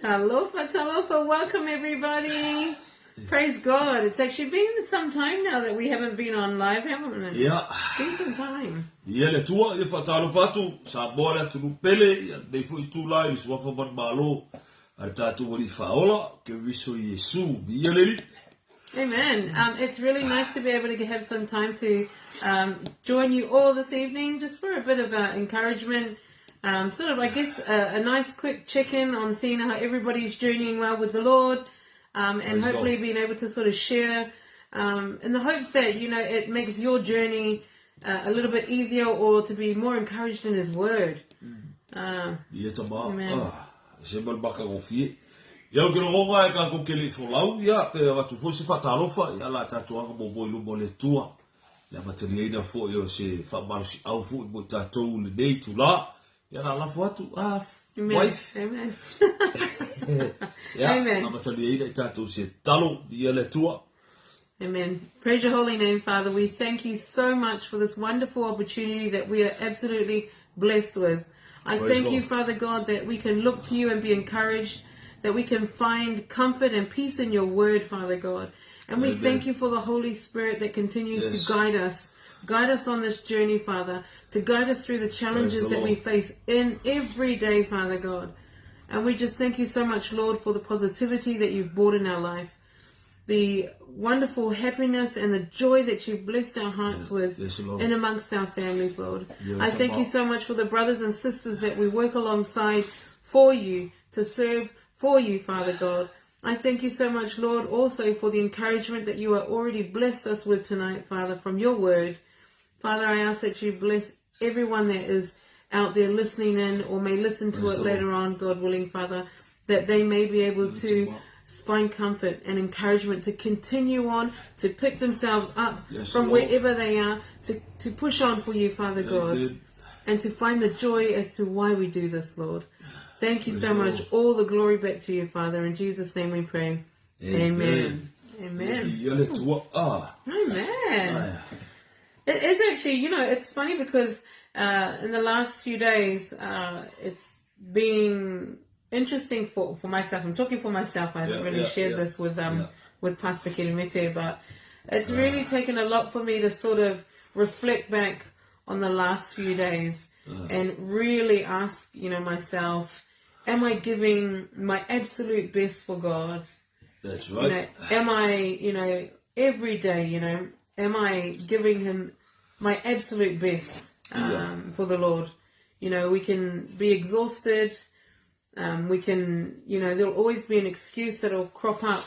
Talofa, welcome everybody. Praise God. It's actually been some time now that we haven't been on live, haven't it? Yeah. It's been some time. Yeah, le tua e fatalofatu sa bola tu pele dei fu tu la i sua fa malo ar tatu wori faola ke viso Yesu vialeri. Amen. It's really nice to be able to have some time to join you all this evening just for a bit of encouragement. Sort of, I guess, a nice quick check-in on seeing how everybody's journeying well with the Lord, and hopefully being able to sort of share in the hopes that, you know, it makes your journey a little bit easier or to be more encouraged in His Word. Amen. Ia ke ronga e ka ko kele folau ia pe atu fo se fatalofa ia la tatu anga mo boilu mo le tua la materia ina fo yo se fa marsi au fo mo tatu le dei tu la ia la fo atu wife. Amen. Yeah, Amen. la materia ina tatu se talo ia le tua. Amen. Praise your holy name, Father. We thank you so much for this wonderful opportunity that we are absolutely blessed with. I thank you, Father God, that we can look to you and be encouraged, that we can find comfort and peace in your word, Father God. And we thank you for the Holy Spirit that continues to guide us on this journey, Father, to guide us through the challenges that we face in every day, Father God. And we just thank you so much, Lord, for the positivity that you've brought in our life, the wonderful happiness and the joy that you've blessed our hearts with in amongst our families, Lord. I thank you so much for the brothers and sisters that we work alongside for you, to serve for you, Father God. I thank you so much, Lord, also for the encouragement that you are already blessed us with tonight, Father, from your word. Father, I ask that you bless everyone that is out there listening in or may listen to it later on, God willing, Father, that they may be able to find comfort and encouragement to continue on, to pick themselves up from wherever they are, to push on for you, Father God, and to find the joy as to why we do this, Lord. Thank you so much. All the glory back to you, Father. In Jesus' name we pray. Amen. Amen. Amen. It's actually, you know, it's funny because in the last few days, it's been interesting for myself. I'm talking for myself. I haven't really shared this with Pastor Kelemete, but it's really taken a lot for me to sort of reflect back on the last few days and really ask, you know, myself, am I giving my absolute best for God? That's right. You know, am I, you know, every day, you know, am I giving Him my absolute best for the Lord? You know, we can be exhausted. We can, you know, there'll always be an excuse that'll crop up.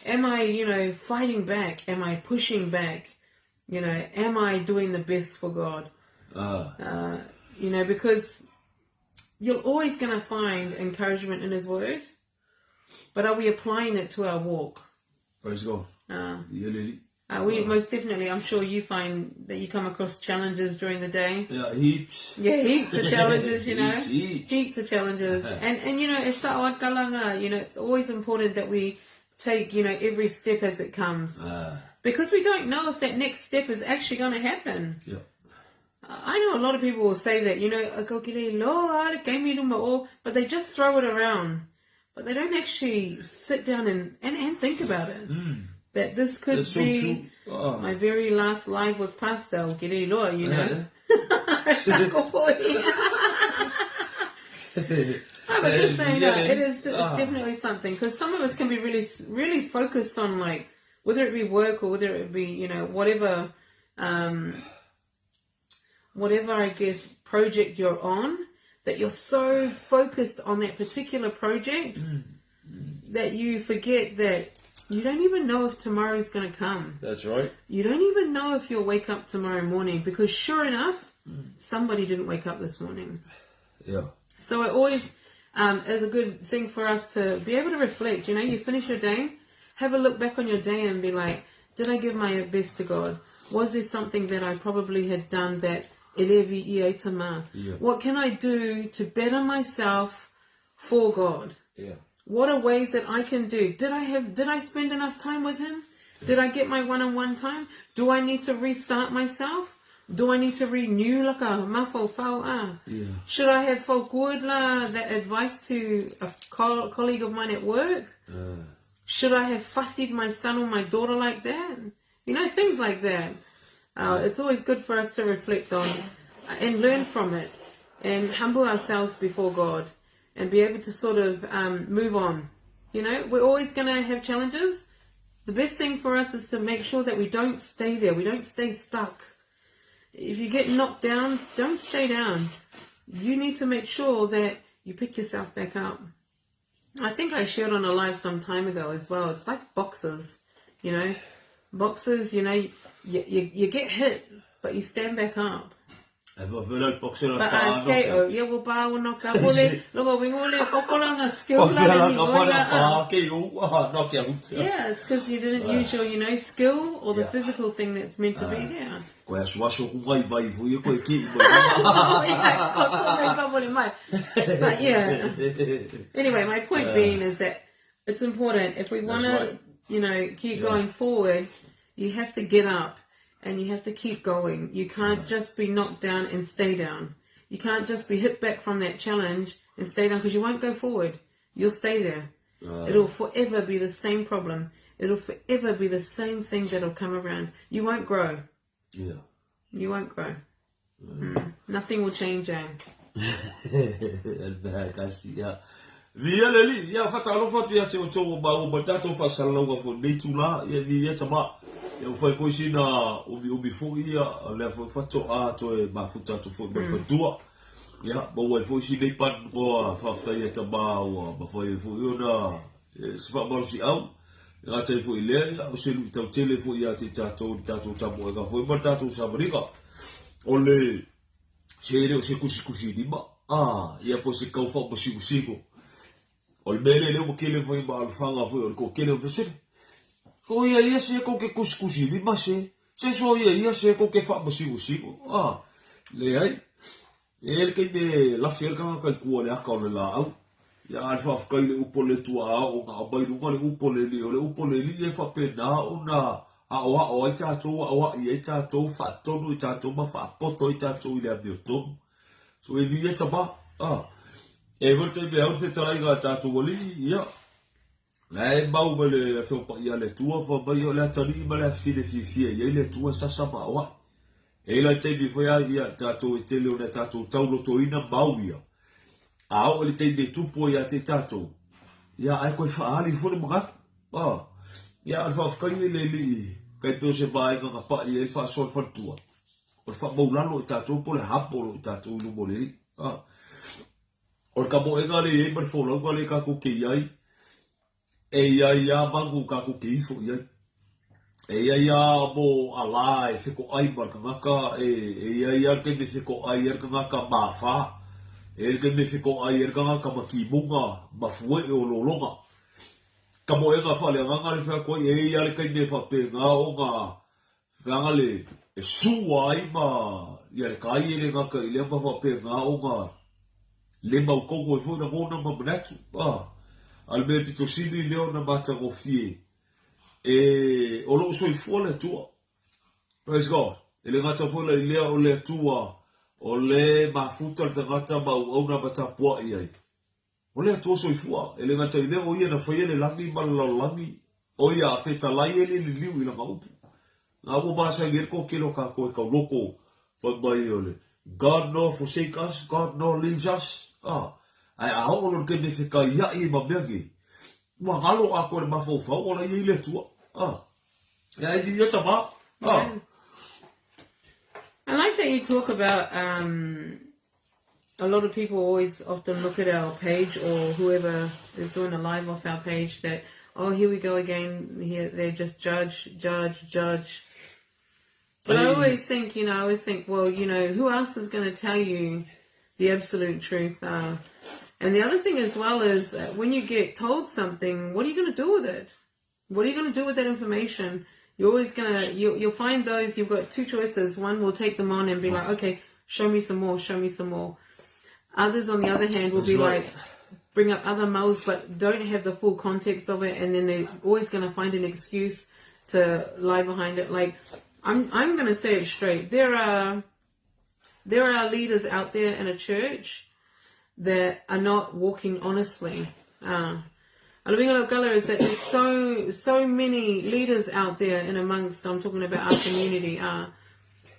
Am I, you know, fighting back? Am I pushing back? You know, am I doing the best for God? You know, because you're always going to find encouragement in His Word, but are we applying it to our walk? Praise God. We most definitely, I'm sure you find that you come across challenges during the day. Yeah, heaps. Yeah, heaps of challenges, you know. Heaps of challenges. And you know, it's you know, it's always important that we take, you know, every step as it comes. Because we don't know if that next step is actually going to happen. Yeah. I know a lot of people will say that, you know, but they just throw it around. But they don't actually sit down and think about it. That this could be my very last live with Pastor, you know. But just saying, it's definitely something. Because some of us can be really, really focused on, like, whether it be work or whether it be, you know, whatever, I guess, project you're on, that you're so focused on that particular project that you forget that you don't even know if tomorrow's going to come. That's right. You don't even know if you'll wake up tomorrow morning, because sure enough, somebody didn't wake up this morning. Yeah. So it always is a good thing for us to be able to reflect. You know, you finish your day, have a look back on your day and be like, did I give my best to God? Was there something that I probably had done that what can I do to better myself for God? Yeah. What are ways that I can do? Did I spend enough time with Him? Did I get my one-on-one time? Do I need to restart myself? Do I need to renew like a mafo fau? Yeah. Should I have good that advice to a colleague of mine at work? Should I have fussied my son or my daughter like that? You know, things like that. It's always good for us to reflect on and learn from it and humble ourselves before God and be able to sort of move on. You know, we're always going to have challenges. The best thing for us is to make sure that we don't stay there. We don't stay stuck. If you get knocked down, don't stay down. You need to make sure that you pick yourself back up. I think I shared on a live some time ago as well. It's like boxers, you know. Boxers, you know, you get hit, but you stand back up. But yeah, it's because you didn't use your, you know, skill or the physical thing that's meant to be there. But yeah. Anyway, my point being is that it's important if we want to, you know, keep going forward. You have to get up. And you have to keep going. You can't just be knocked down and stay down. You can't just be hit back from that challenge and stay down because you won't go forward. You'll stay there. It'll forever be the same problem. It'll forever be the same thing that'll come around. You won't grow. Yeah. You won't grow. Nothing will change, Eu foi sina ubi fuia le foi to a to e mafuta to foi Faletua ya bo foi sina pan ko fafta ia taba o ba foi ona se fa bol si au ya te foi le o se lu tau tele foi ia te tato tamo ga foi tato sabriga o le se se kusi di ba ia po se kau fa po si o le mele le mo kele foi ba alfanga foi o ko kele o se so ia se ko ke kuskusi li base se so ia se ko ke fa basi le ai el ke me la fiel ka ku le aka le la au ya alfa fa le upo le tua o nga bai lu le upo le li e fa pena ona o ita to o ita to fa to no ita to ma fa poto ita to ile abioto so e vi eta ba e volte be au se trai ga ta to li ya la bau le fa pa ia le tua fa ba yo la tani ba la fi ia le tua sa ba wa e la te bi foi ia tato e tele ona tato taulo toina bau ia o le te de tupo ia te tato ia ai ko fa ali fo mga ia alfa fa le li kai pe se vai nga pa ia fa sol fa tua o fa bo la lo tato po le hapo lo tato lu mo le o ka bo e ga le per fo lo ga le ka ku ke ai e ia vangu ka ku ke fo ia ia bo ala e fiko ai ba ka ia ke me fiko ai ka ba fa ke me fiko ai ka ma bunga ba fue o lo longa ka mo e ga fa le nga le fa ko ia le ke me fa pe nga o ga nga le e su ai ma ia le kai le nga ka le ba fa pe nga o ga le ma ko ko fo na mo na ma bnatu albe pito sili leo na bata go fie e o lo so i fole tua praise god ele ngata fole lea o le tua o le mafuta le ngata ba o na bata po ai o le tua so i fua ele ngata ile o ia na foi ele langi ba la langi o ia feta lai ele li liu ila ngaupu na mo ba sa ngir ko kilo ka ko ka loko fa bai ole god no forsake us god no leaves us ai a o ke me se ka ia I ma begi wa galo a ko le mafofa o la ile tua ya I dia tama I like that you talk about a lot of people always often look at our page or whoever is doing a live off our page that here we go again, here they just judge. But I always think, well, who else is going to tell you the absolute truth? And the other thing as well is when you get told something, what are you going to do with it? What are you going to do with that information? You're always going to, you'll find those, you've got two choices. One will take them on and be like, okay, show me some more. Others, on the other hand, will be like, bring up other mouths, but don't have the full context of it. And then they're always going to find an excuse to lie behind it. Like, I'm going to say it straight. There are leaders out there in a church that are not walking honestly. Is that there's so many leaders out there and amongst, I'm talking about our community,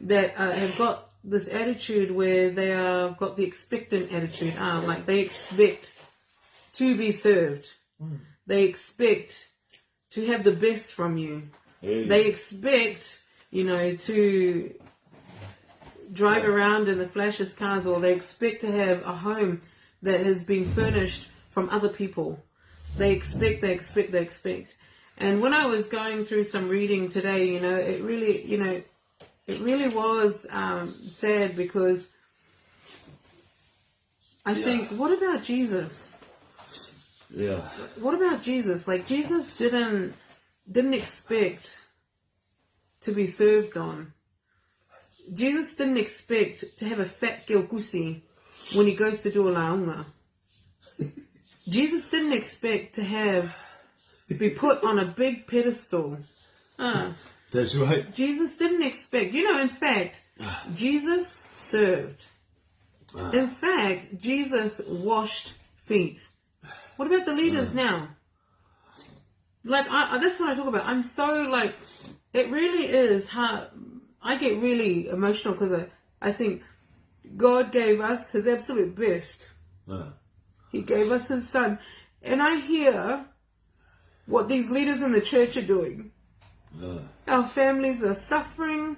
that have got this attitude where they have got the expectant attitude, like they expect to be served. They expect to have the best from you. Hey. They expect, to drive around in the flashiest cars, or they expect to have a home that has been furnished from other people. They expect. And when I was going through some reading today, it really was sad, because I think, what about Jesus? Yeah. What about Jesus? Like, Jesus didn't expect to be served on. Jesus didn't expect to have a fat gilkusi when he goes to do a launga. Jesus didn't expect to be put on a big pedestal. That's right. Jesus didn't expect. In fact, Jesus served. In fact, Jesus washed feet. What about the leaders now? Like, that's what I talk about. I'm so, like, it really is hard. I get really emotional because I think God gave us his absolute best. He gave us his son. And I hear what these leaders in the church are doing. Our families are suffering.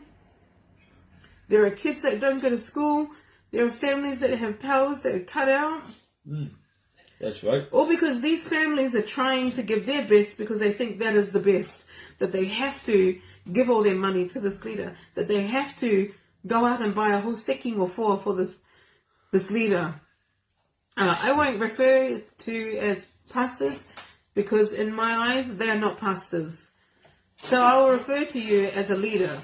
There are kids that don't go to school. There are families that have powers that are cut out. That's right. All because these families are trying to give their best because they think that is the best. That they have to give all their money to this leader. That they have to go out and buy a whole seking or four for this leader. I won't refer to as pastors because in my eyes they are not pastors. So I will refer to you as a leader.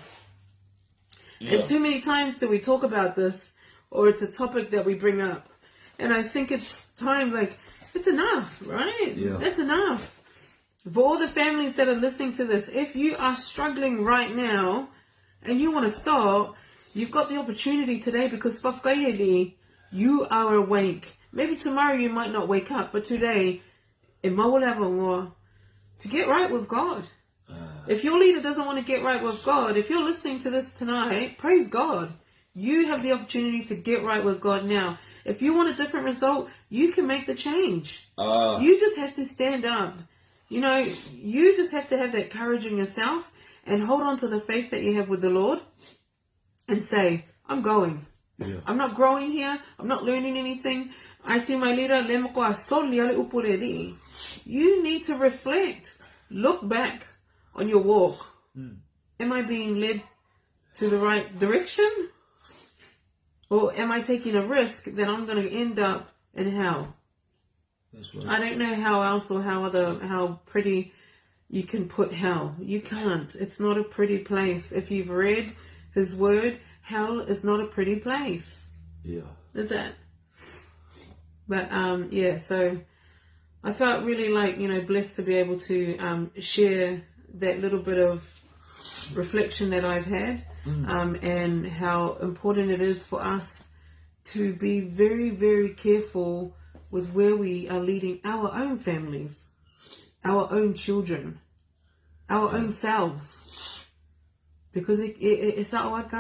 Yeah. And too many times do we talk about this, or it's a topic that we bring up. And I think it's time, like, it's enough, right? Yeah. It's enough. For all the families that are listening to this, if you are struggling right now and you want to stop, you've got the opportunity today, because whafkaili, you are awake. Maybe tomorrow you might not wake up, but today, to get right with God. If your leader doesn't want to get right with God, if you're listening to this tonight, praise God. You have the opportunity to get right with God now. If you want a different result, you can make the change. You just have to stand up. You just have to have that courage in yourself and hold on to the faith that you have with the Lord and say, I'm going. Yeah. I'm not growing here. I'm not learning anything. I see my leader. You need to reflect. Look back on your walk. Am I being led to the right direction? Or am I taking a risk that I'm going to end up in hell? That's right. I don't know how else or how pretty you can put hell. You can't. It's not a pretty place. If you've read his word, hell is not a pretty place. Yeah. Is that? But so I felt really blessed to be able to share that little bit of reflection that I've had, and how important it is for us to be very, very careful with where we are leading our own families, our own children, our own selves. Because it's not what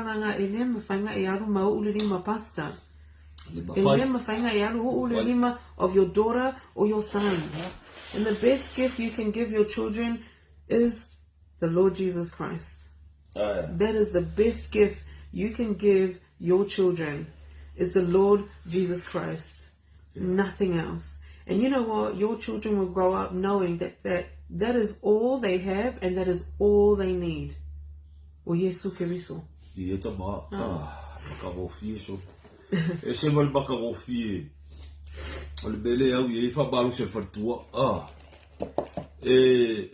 of your daughter or your son. And the best gift you can give your children is the Lord Jesus Christ. That is the best gift you can give your children, is the Lord Jesus Christ. Yeah. Nothing else. And you know what? Your children will grow up knowing that is all they have and that is all they need. O Yesu Kiriso. E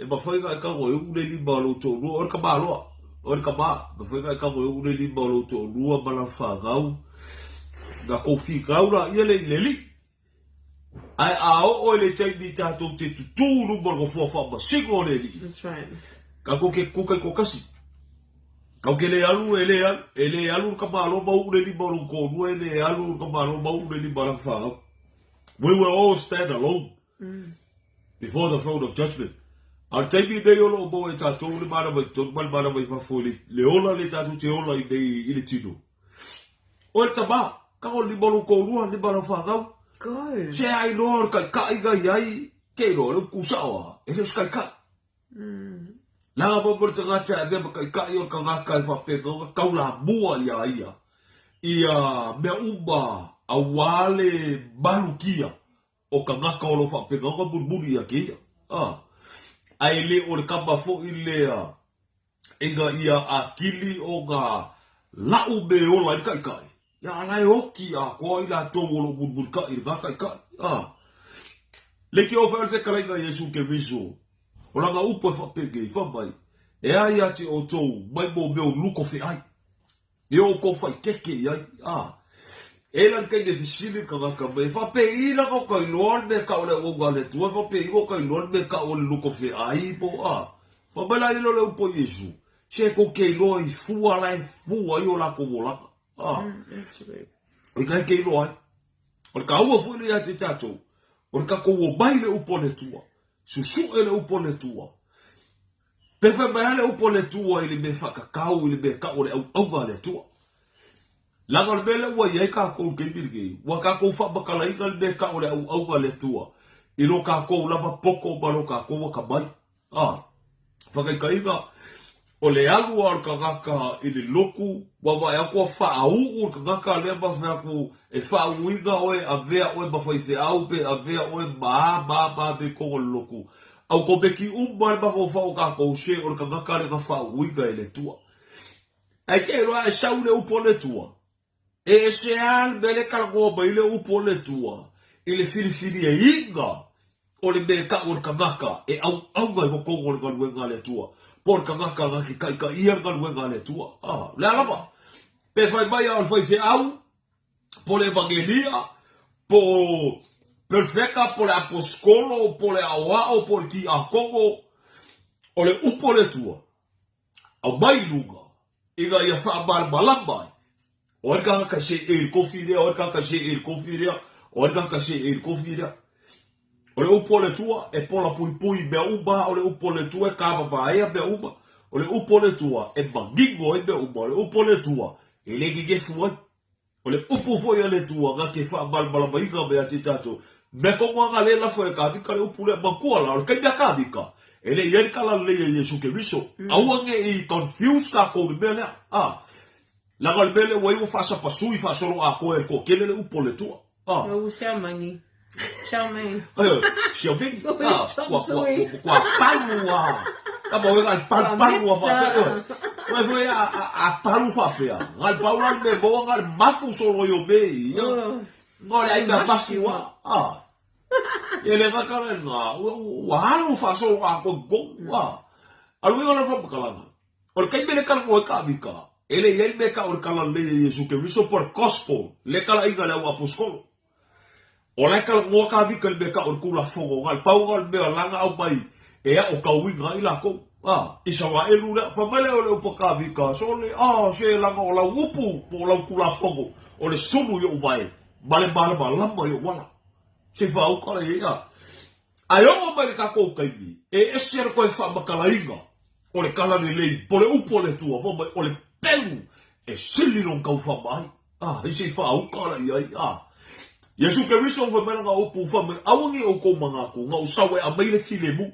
mafai ka go yo le li balo to ru or ka balo or ka ba mafai ka go yo le li balo to ru ba la fa gau ga ko fi gaura ye le li ai o le chai bi ta to te tu ru bo go fo fa ba sigo le li. That's right. Ka ko ke ko kasi Kau ke le alu, ele alu ka malo mau le li baro ko, ele alu ka malo mau le li baro fa. We will all stand alone before the throne of judgment. Al taimi dei olo bo e tatou le mana mai ton mal mana mai fa foli. Le ola le tatou te ola i dei ile tino. O e tama, ka o li baro ko lua li baro fa ngau. Go. Se ai no ka iga iai ke ro le kusawa. Ele skai ka. Langa mo mo tanga te ave ma ka yo ka ngaka fa pe no ka la bua ia. Ia me umba awale balukia o ka ngaka o lo fa pe no burburi ia ke ia. Ai le o le kamba fo i lea inga ia akili o ga lau me o lai kai. Ia lai oki a ko i la tongo lo burbur ka i ga kai. Le ki o fa fe kala inga Yesu ke viso. O langa upo fa pege fa mai. E ai ati o tou mai mo me o luko fe ai. E o ko fa keke ai. E lan kai de fisili ka ka me fa pe i la ko kai lor me ka o le o gale tu fa pe i ko kai lor me ka o le luko fe ai po Fa bela i lo le upo Yesu. Se ko ke lo i fua la fua i o la ko la. O kai ke lo ai. O ka ua fu le ati tato. O ka ko o mai le upo le tua. Susu ele upo le tua. Pefa mai le upo le tua ili me whakakau ili me ka o le au le tua. Langa le mele ua iai ka kou ke mirge. Wa ka kou whabakala inga le me ka o le au le tua. Ilo ka kou lava poko malo ka kou waka mai. Whakaika inga. O le alu al ka ngaka ili loku. Wawa e akua whaau ur ka ngaka lea mawhi aku. E whaau inga oe avea oe mawhai se au pe avea oe maa be kongo le loku. Au ko beki umma le mawhau whao ka kou she o le ka ngaka le ka whaau inga ele tua. Ai ke roa e sau le upo le tua. E se al me le kalangoa mai le upo le tua. I le filifili e inga. O le me ka o le ka ngaka. E au ngai ko kongo le kaluenga le tua. Por ka ngaka ngaki ka ia kaluenga le tua. Le alama. Pe fai mai al fai fe au. Po le evangelia. Po perfeka, po le apostolo. Po le awao, po le ki a kongo. O le upo le tua. Au mai lunga. Iga ia wha malamba. O e kanga se e kofi rea, o e kanga se e kofi rea, o e kanga se e kofi rea. O le upo le tua e pola pui mea uma, o le upo le tua e kama vaea mea uma, o le upo le tua e mangingo e mea uma, o le upo le tua e le gige fuai. O le upo foi le tua nga ke wha malama inga mea te tato. Me kongo anga le la foi kavika le upo le makuala, o le kai mea kavika. E le ieri kala le Yesu ke riso. Awange i confuse ka kou mea lea. Langa le mele wai mo fasa pasui fa solo a ko e ko kele le upo le tua. O Xiaomangi. Xiaoming. Xiaoming. Kwa palu a. Ka bo ngal palu a fa. Wa foi a palu fa pe. Ngal palu al me bo ngal mafu solo yo be. Ngole ai ba mafu a. Ele va kala nga. Wa halu fa solo a ko go. Alu ngala fa kala. Or kai mele kala ko ka bika. Ele yel me ka or kala le Yesu ke riso por gospel le kala inga le apostolo o le kala mo ka vi ke le ka or kula fogo ngal pau ngal me langa au mai e o ka winga ila ko isa wa elu le fa mele o le ka vi ka so le se langa o la upu po la kula fogo o le sulu yo vai bale lamba yo wala se fa o kala ia ayo mo mai ka ko kai ni e ser ko fa bakala inga o le kala le po le upo le tua fo mai o le pelu e sili non kau fa mai i se fa au kala ia Yesu ke riso fa mena nga upu fa mai awangi o ko manga ko nga usawe a mai le filemu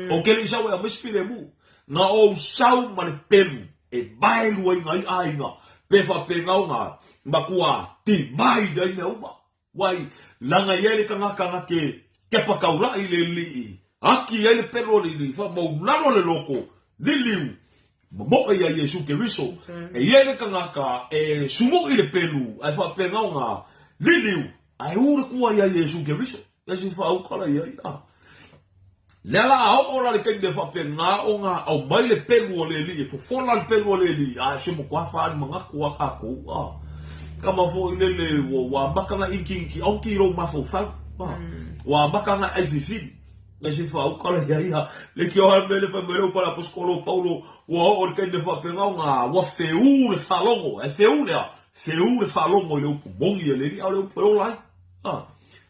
o ke le usawe a mai filemu nga o usau ma le pelu e bailu ai ngai ai nga pe fa pe nga makua ti vai dai me uma wai langa yele kanga ke pakaula i le li aki ele pelu li fa mo lalo le loko li liu mo ia Yesu ke riso e yele kanga e sumo i le pelu ai fa pe nga li liu ai ure kua ia Yesu ke riso ya si fa au kala ia lela au ola le kende fa pe nga o nga au mai le pelu o le li fo fola le pelu o le li se mo kwa fa manga kua ka ko kama fo ile wa makanga inkinki au ki ro ma fo fa wa makanga ai fifidi Na si fa ukala ia le ki o mele fa mele para poskolo Paulo wa o ke de fa penga nga wa feu le falongo e feu le falongo le upu bongi le ri au le upu lai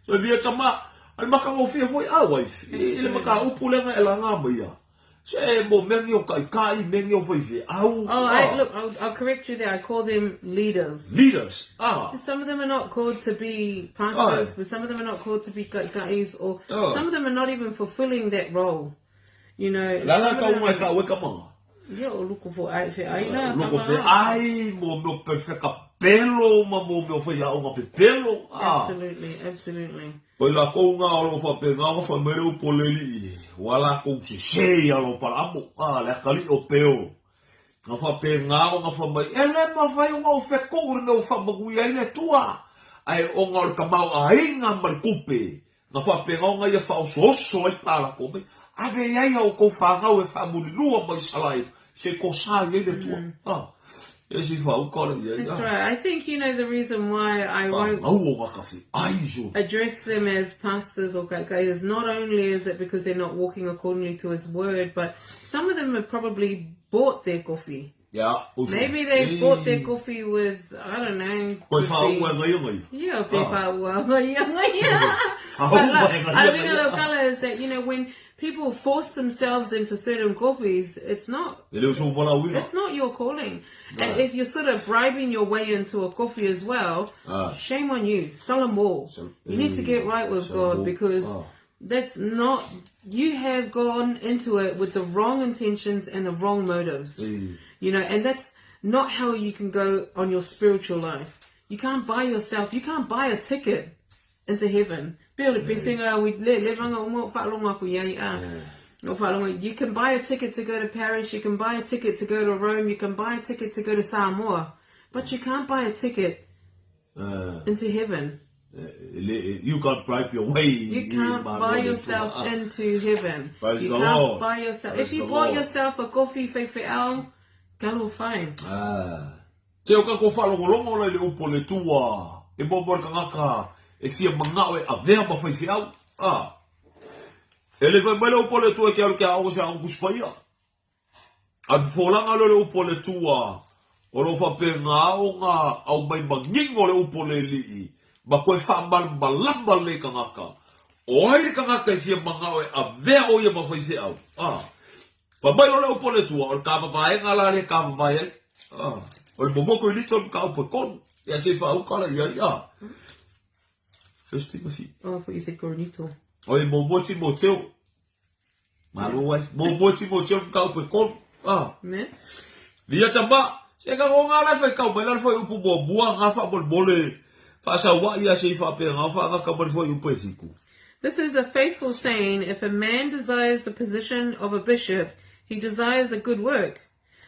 so via chama al maka o fia foi wife ile maka upu le nga ela nga ia se mo mengi o kai mengi o foi fia au look, I'll correct you there. I call them leaders. Some of them are not called to be pastors, but some of them are not called to be guys, or some of them are not even fulfilling that role. You know. Yeah, look for pelo mo foi lá uma pelo absolutely Poi la ko nga o fa pe nga fa mere o poleli wala ko se alo para amo la kali o peo nga fa pe nga fa mai ele ma fa o fe ko no fa magu ia ile tua ai o nga ka mau ai nga mar kupe nga fa pe nga ia fa o so e para ko me ave ia o ko fa nga o fa mu lu mai salai se ko sa ile tua That's right. I think the reason why I won't address them as pastors or guys is not only is it because they're not walking accordingly to His word, but some of them have probably bought their coffee. Yeah. Maybe they bought their coffee with, I don't know. Is that, when people force themselves into certain coffees, it's not your calling. No. And if you're sort of bribing your way into a coffee as well, shame on you. Sell them all. You need to get right with God, because that's not, you have gone into it with the wrong intentions and the wrong motives. And that's not how you can go on your spiritual life. You can't buy a ticket into heaven. You can buy a ticket to go to Paris, you can buy a ticket to go to Rome, you can buy a ticket to go to Samoa, but you can't buy a ticket into heaven. You can't bribe your way. You can't buy yourself into heaven. Praise you the can't Lord. Buy yourself. Praise if you the bought Lord. yourself a coffee, galo fine. Te o ka ko fa longo le upo le tua. E bobo ka ngaka e fia mangao e avea ma fai fiau. Ele vai mele upo le tua ke alu ke au se au kuspaia. A folanga le upo le tua. O lo fa pe nga au mai mangingo le upo le li. Ba koe fa malamba le ka ngaka. O haere ka ngaka e fia mangao e avea o ia ma fai fiau. Pa mai lo le upo le tua. O ka vai ngala le ka vai. O le momoko i lito ka upo kon. Ya se fa au kala ia. First Timothy. Oh, I thought you said Coronito. Oi, Momoti Moteu. Malu wife. Momoti Moteu ka upo kon. Ne? Lia tamba. Se ka ngonga la fa ka upo la fa upo bo bua nga fa bol bole. Fa sa wa ia se fa pe nga fa nga ka bol fa upo fiku. This is a faithful saying. If a man desires the position of a bishop, he desires a good work.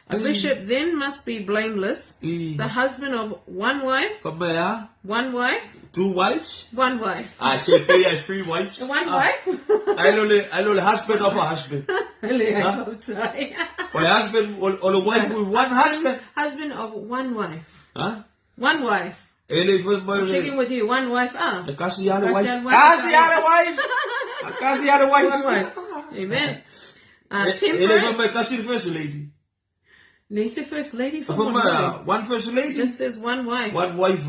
A bishop then must be blameless, the husband of one wife, one wife, two wives, one wife. I say pay 3 wives. One wife? I know the husband of a husband. Or husband or a wife with one husband. Husband of one wife. One wife. I'm checking with you. One wife. Kasi yada wife. Kasi yada wife. One wife. Amen. 10 kasi the first lady. He's the first lady for one first lady. Just says one wife. One wife.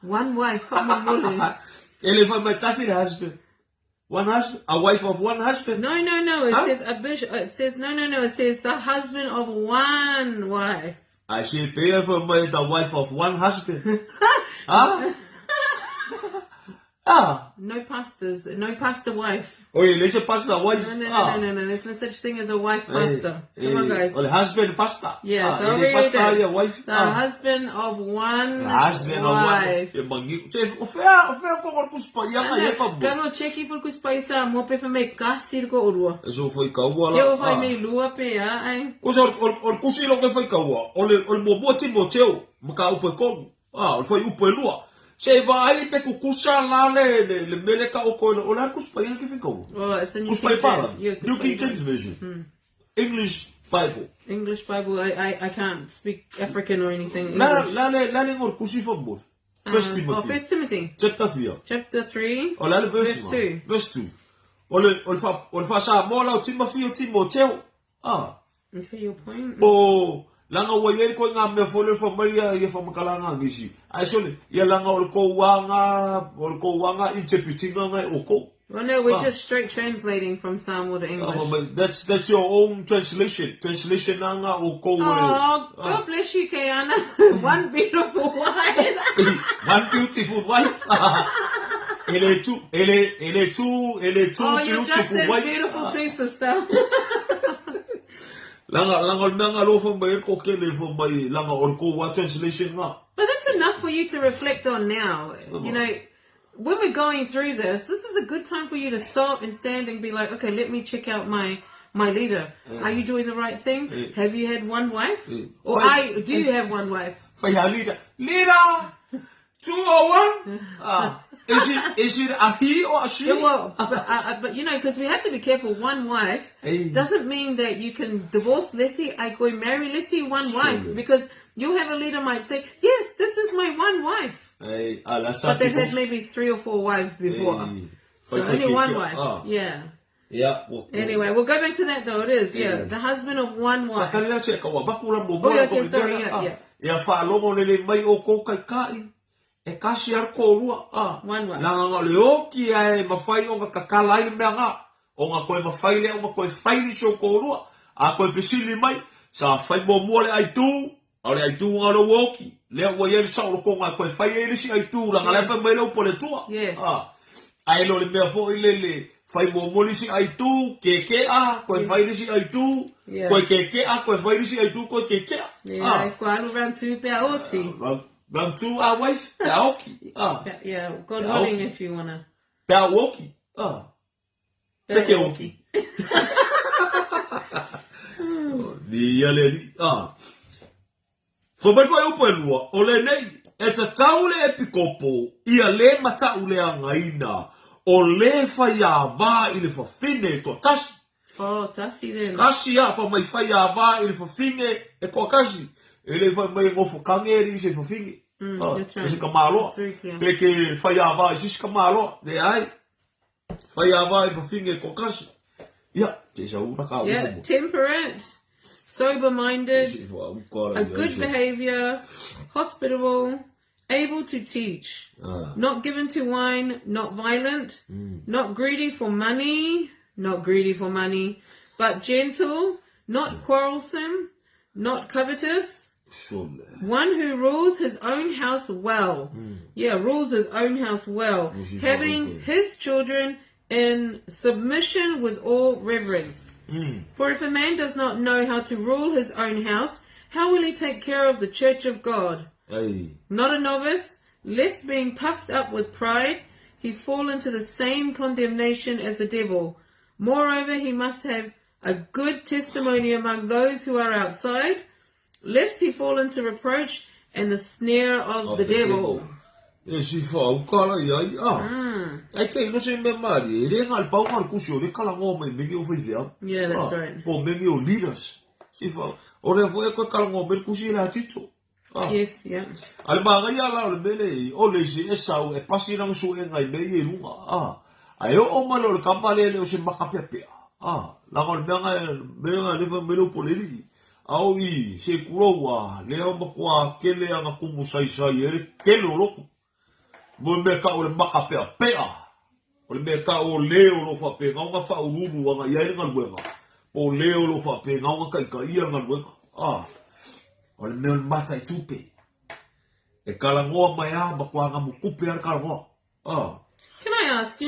One wife for my the husband. One husband. A wife of one husband. No. It says a bishop. It says no. It says the husband of one wife. I say pay for the wife of one husband. No pastors. No pastor wife. Oh, yeah, there's a pastor wife. No. There's no such thing as a wife pastor. Come on, guys. Or the husband pastor. Yeah, so the pastor, your wife. The husband of one wife. Gango cheki por kuspaisa mo pe fame kasir ko urua. So foi kaua la. Eu vai me lua pe ai. Or kusilo ke foi kaua. O moboti moteu, maka upo kon. Foi upo lua. Se vai pe kukusa la le mele ka o ko o la kuspa ia ke fico. Oh, it's a New King James. New King James version. English Bible. I can't speak African or anything. La ngor kusi fobor. First Timothy. First Timothy. Chapter 3. Chapter 3. O la verse 2. Verse 2. ole fa sa mo la Timothy o Timoteo. Okay, your point. O langa wa ye ko nga me fole fa Maria ye fa makalanga ngisi. Ai sole ye langa ole ko wanga interpreting nga o ko. Well, no, we're just straight translating from Samoa to English. That's your own translation. Translation nga o ko. Oh, God bless you, Kayana. One beautiful wife. One beautiful wife. Elle est tout Oh, you're just beautiful as wife. beautiful too, sister. Langa lo fa mai ko kele fa mai langa or ko wa translation nga. But that's enough for you to reflect on now. You know, when we're going through this is a good time for you to stop and stand and be like, okay, let me check out my leader. Are you doing the right thing? Have you had one wife? Or do you have one wife? Fa ya leader. Leader 201. Is it a he or a she? Yeah, well, but you know, because we have to be careful. One wife doesn't mean that you can divorce Leslie. I go marry Leslie, one wife, because you have a leader might say, yes, this is my one wife. But they've had maybe 3 or 4 wives before. So only one wife. Yeah. Yeah. Anyway, we'll go back to that though. It is, the husband of one wife. Oh, okay, sorry, yeah. Ya fa longo le mai o ko kai. E kasi ar ko rua. One wife. Langa le oki ai mafai o ka kalai me nga. O nga koe mafai le o nga koe fai ni so ko rua. A koe pesili mai sa fai mo mo le ai tu. Ale ai tu nga lo woki. Le o ye sa o ko nga koe fai ele si ai tu langa le fa mai lo pole tua. Yes. Ai lo le me fo ile fai mo mo si ai tu keke koe fai si ai tu. Koe keke koe fai si ai tu koe keke. Yeah, if I around 2 pe oti. Round 2 wife Paoki. Yeah, God willing if you wanna. Paoki. Pekeoki. Ni yale Fo ba ko yo pelua ole nei e ta taule e pikopo ia le mata ule ngaina o le fa ya va ile fa fine to tasi. Oh, tasi then. Kasi ya fa mai fa ya va ile fa fine e ko kasi. Ele fa mai ngo fo kangeri se fa fine. That's right. Isi kamalo. Peke faiava isi kamalo. De ai. Faiava I fafinge ko kasi. Ya, te sa ura ka. Yeah, temperate, sober-minded, a good behavior, hospitable, able to teach, not given to wine, not violent, not greedy for money, but gentle, not quarrelsome, not covetous, one who rules his own house well. Rules his own house well. Having his children in submission with all reverence. For if a man does not know how to rule his own house, how will he take care of the church of God? Not a novice, lest being puffed up with pride, he fall into the same condemnation as the devil. Moreover, he must have a good testimony among those who are outside, lest he fall into reproach and the snare of the devil. Si fa o kala ia ai ke no se me mari re ngal pau ngal kusio re kala ngo me me o fia. Yeah, that's right. Po me o leaders. Si fa o re fo e ko kala ngo me kusio la tito. Yes, yeah. Al ba ia la o mele o le si e sa e pasi na so e ngai me e lunga. Ai o malo le kampale le o se makapepe. La ngol me nga le fa me lo poleli. Au I se kuroa leo makua kele anga kumu sai ere kele o loko. Mo me ka o le maka pea. O le me ka o leo lo fa pe nga fa ururu anga ia nga luenga. O leo lo fa pe nga ka ia nga luenga. O le me mata I tupe. E kala ngoa mai makua nga mukupe ar kala ngoa. Can I ask,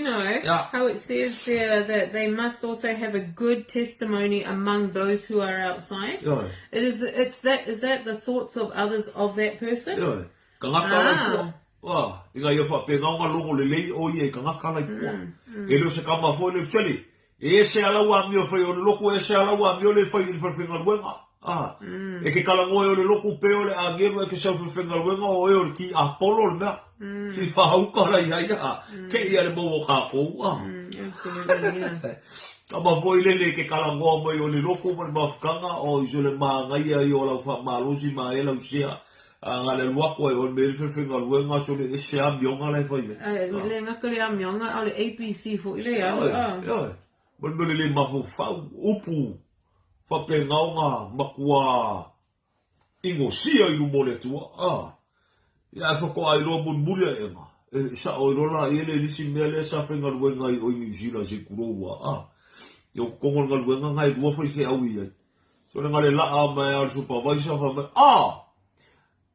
how it says there that they must also have a good testimony among those who are outside? Is that the thoughts of others of that person? Inga ia fa pe nga longo le lei o ie ka ngaka lai kua. E lo se kama fo le chele. E se ala wa mi o fai o le loko e se ala wa mi o le fai il farfenga luenga. E ke kala ngoe o le loko pe o le ageru e ke se farfenga luenga o e o ki Apollo le mea. Si fa au kala ia ke ia le mo ka ko. Absolutely, yeah. Kama fo ile le ke kala ngoe mo o le loko mo mafkanga o iso le ma ngai ia o la fa malosi ma ela usia. Nga le luak wai on me whenga luenga so le ese a mionga le whai me. Le ngaka le a mionga au le APC fo ile a. Ia. Mon me le mafu fau upu. Whape ngaunga makua ingo sia i lumo le tua. Ia e whako ai loa mun mulia e nga. Sa o rola i ele lisi mea le sa whenga luenga i oi New Zealand se kuroua. Yo kongol nga luenga ngai lua whai whi au i ai. So le ngale laa mai al supervisor wha mai.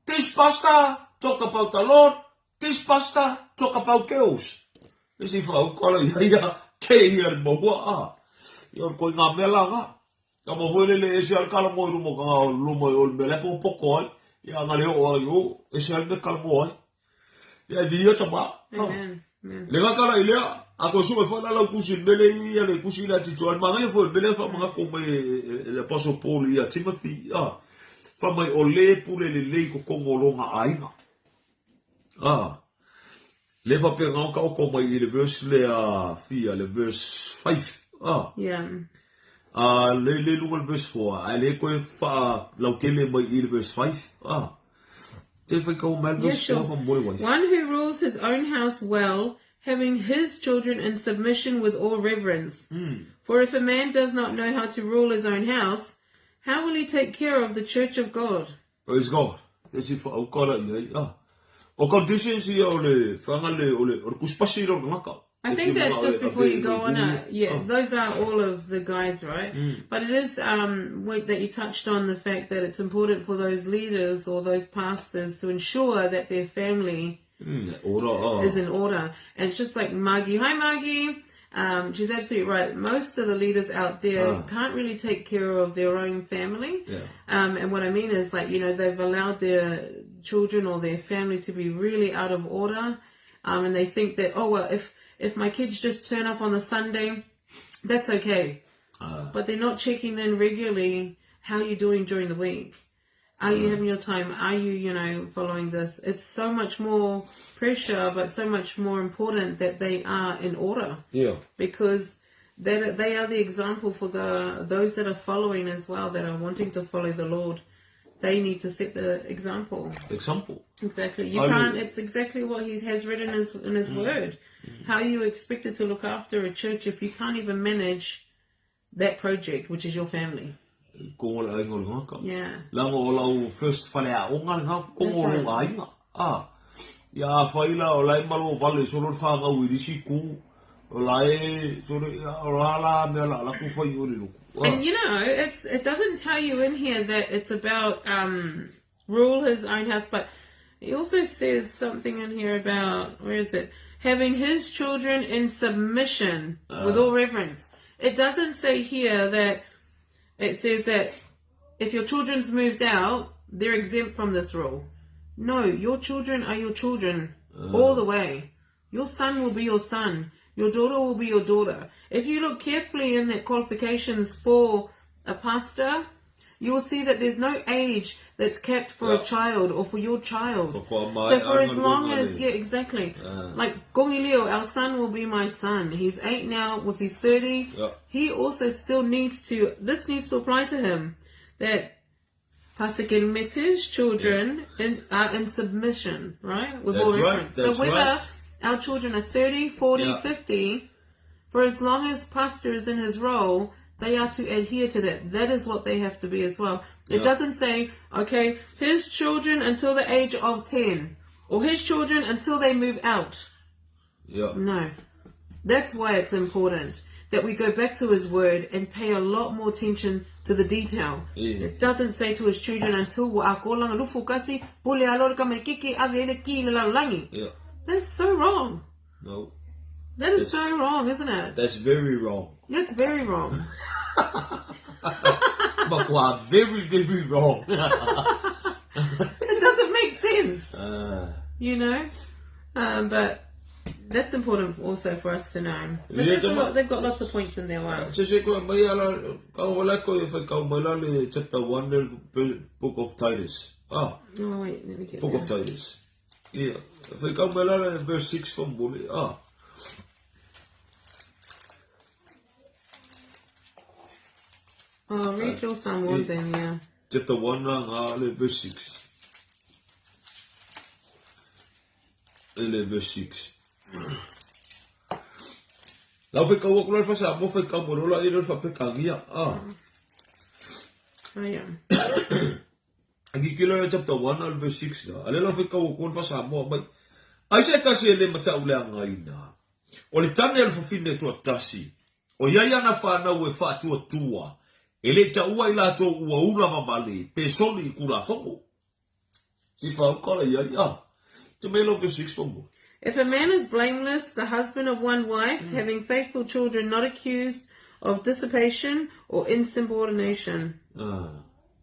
This pastor talk about the Lord. This pastor talk about girls. Isi whau kala ia kei ia le mahua. Ia koi ngā mela ngā. Ka mahuele le esi al kala moi rumo ka ngā lumo i ol mele po poko ai. Ia ngale o ai o esi al me kala mo ai. Ia dia tama. Le ngā kala i lea. Ako sume whana lau kusi mele ia le kusi ila titu. An mga ia fo mele wha mga ko mai le Apostle Paul ia Timothy. Whamai o le pule le lei ko kongo longa ainga. Le whape ngau kau ko mai i le verse le fia, le verse 5. Yeah. Le lunga le verse 4. Ai le koe wha lau kele mai i le verse 5. Te whai kau mai verse 4 from boy wife. One who rules his own house well, having his children in submission with all reverence. For if a man does not know how to rule his own house, how will he take care of the church of God? Praise God. This is for Okara. O conditions here o le whangale o le kuspasi ro ngaka. I think that's just before you go on. Those are all of the guides, right? But it is that you touched on the fact that it's important for those leaders or those pastors to ensure that their family is in order. And it's just like Maggie. Hi, Maggie. She's absolutely right. Most of the leaders out there can't really take care of their own family. And what I mean is, like, they've allowed their children or their family to be really out of order. And they think that, if my kids just turn up on the Sunday, that's okay. But they're not checking in regularly. How are you doing during the week? Are you having your time? Are you, following this? It's so much more pressure, but so much more important that they are in order. Yeah. Because they are the example for those that are following as well, that are wanting to follow the Lord. They need to set the example. Exactly. You can't. It's exactly what He has written in His Word. How are you expected to look after a church if you can't even manage that project, which is your family? Yeah. Lango o lau first whalea o ngā ngā kongo o ainga. Ia whaila o lai malo vale solo whanga wirisi ku. O lai solo o rala mea la laku whai o le luku. And it doesn't tell you in here that it's about rule his own house, but he also says something in here about, where is it? Having his children in submission with all reverence. It doesn't say here that. It says that if your children's moved out, they're exempt from this rule. No, your children are your children all the way. Your son will be your son. Your daughter will be your daughter. If you look carefully in the qualifications for a pastor, you will see that there's no age that's kept for a child or for your child. So for as long as, exactly. Like Gongilio, our son will be my son. He's 8 now, with his 30. He also still needs to, this needs to apply to him, that Pastor Kelemete's children are in submission, right? With all reference. So whether our children are 30, 40, 50, for as long as pastor is in his role, they are to adhere to that. That is what they have to be as well. It doesn't say, okay, his children until the age of 10, or his children until they move out. No. That's why it's important that we go back to His Word and pay a lot more attention to the detail. It doesn't say to His children until that's so wrong. No. That is so wrong, isn't it? That's very wrong. That's very wrong. But wow, very, very wrong. It doesn't make sense. But that's important also for us to know. But they've got lots of points in there. Wow. Chapter 1, book of Titus. Oh, wait, let me get Book of Titus. Yeah. Verse 6 from Bully. Oh, read your Psalm 1 then, Chapter 1, verse 6. verse 6. Lau whai kaua kula fa sa mo whai kau morola i fa pekangia. Agi kilo chapter 1 verse 6 na. Ale lau whai kaua kula fa sa mo mai. Ai se tasi ele mata ule ngaina. O le tane al fafine tua tasi. O yaya na whanau e whaatua tua. Ele ta ua ila to ua ura mamale. Pe soli I kura whango. Si whau kala yaya. Te melo verse 6 whango. If a man is blameless, the husband of one wife, having faithful children, not accused of dissipation or insubordination.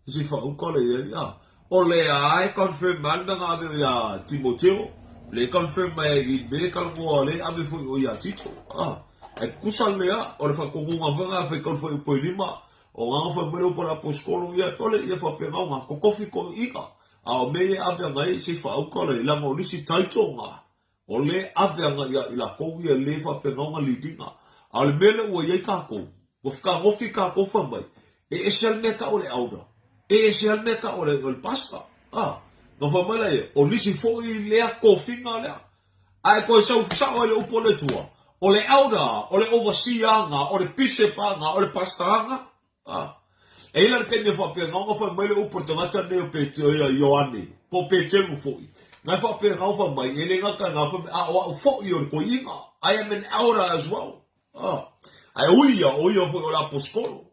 Si whau kala yaya. O le ai confirm manda ngā me ya Timoteo. Le confirm mai I me kalmoa le ame foi o ya Tito. E kusal lea, o le whakongunga whanga whai kalfai upoi lima. O ngā whai mwere upa la poskolo ia tole ia whapena ngā kokofi ko ika. A o me e awea ngai si whaukala I langa o nisi taitonga. O le awea ngai ia ila kou ia le whapena ngā lidinga. A le mele ua iei kako. Wa whika ngofi kako whamai. E esel meka o le auda. E esel meka o le pasta. Ngā whamai e, o nisi fōi lea kofinga lea. Ai koe sau sao le upo le tua. O le auda, o le overseanga, o le pisepanga, o le pastanga. E ila le kene whapea ngā whamai le upo tangata neo pe te oia Ioane. Po pe temu fōi. Ngā whapea ngā whamai, e le ngaka ngā whamai, o fōi o le ko inga. I am an auda as well. Ai uia fōi o la poskolo.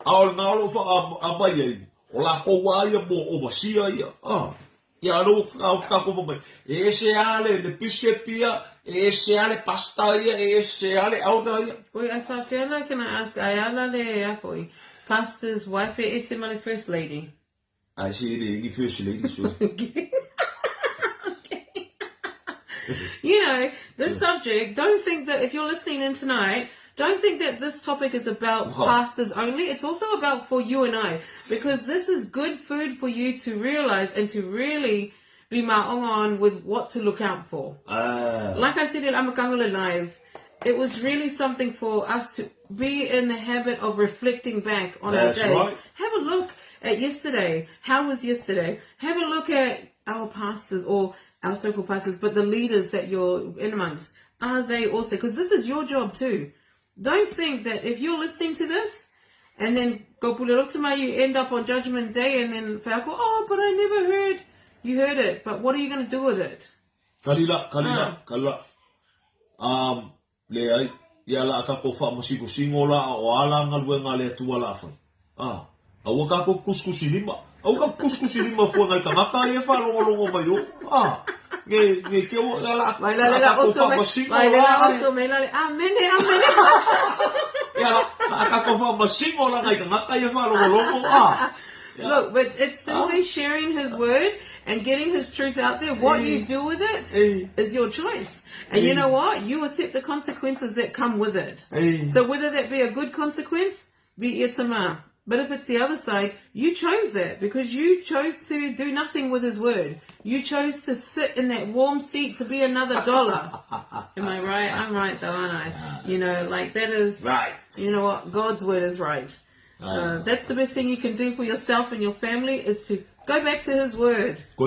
A o le ngā lo wha amai ei. O la koua ia mo oversea ia. Ia alo ka ko mai. E se ale le pisepia, e se ale pasta ia, e se ale auda ia. Oi, I feel like can I ask Ayala le afoi. Pastor's wife is my first lady. I see the first lady so. Okay. You know, this subject, don't think that if you're listening in tonight, don't think that this topic is about pastors only. It's also about for you and I. Because this is good food for you to realize and to really be ma'onga with what to look out for. Like I said in Amakangala Live, it was really something for us to be in the habit of reflecting back on our days. Right. Have a look at yesterday. How was yesterday? Have a look at our pastors or our so-called pastors, but the leaders that you're in amongst. Are they also? Because this is your job too. Don't think that if you're listening to this and then go put it up to my, you end up on Judgment Day and then go, oh, but I never heard. You heard it, but what are you going to do with it? Kalila. Le ai, ia la ka ko fa masiko singola o ala ngalwe ngale tua la fa. Au ka ko kuskusi lima. Au ka kuskusi lima fo ngai ka maka e fa longo mai yo. Nge ke o la. Mai la oso mai la amene. Ya ka ko fa masiko la ngai ka maka e fa longo. Look, but it's simply sharing his word and getting his truth out there. What you do with it is your choice. And you know what? You accept the consequences that come with it. So whether that be a good consequence, be itama. But if it's the other side, you chose that because you chose to do nothing with his word. You chose to sit in that warm seat to be another dollar. Am I right? I'm right though, aren't I? You know, like that is... Right. You know what? God's word is right. That's the best thing you can do for yourself and your family is to go back to his word. You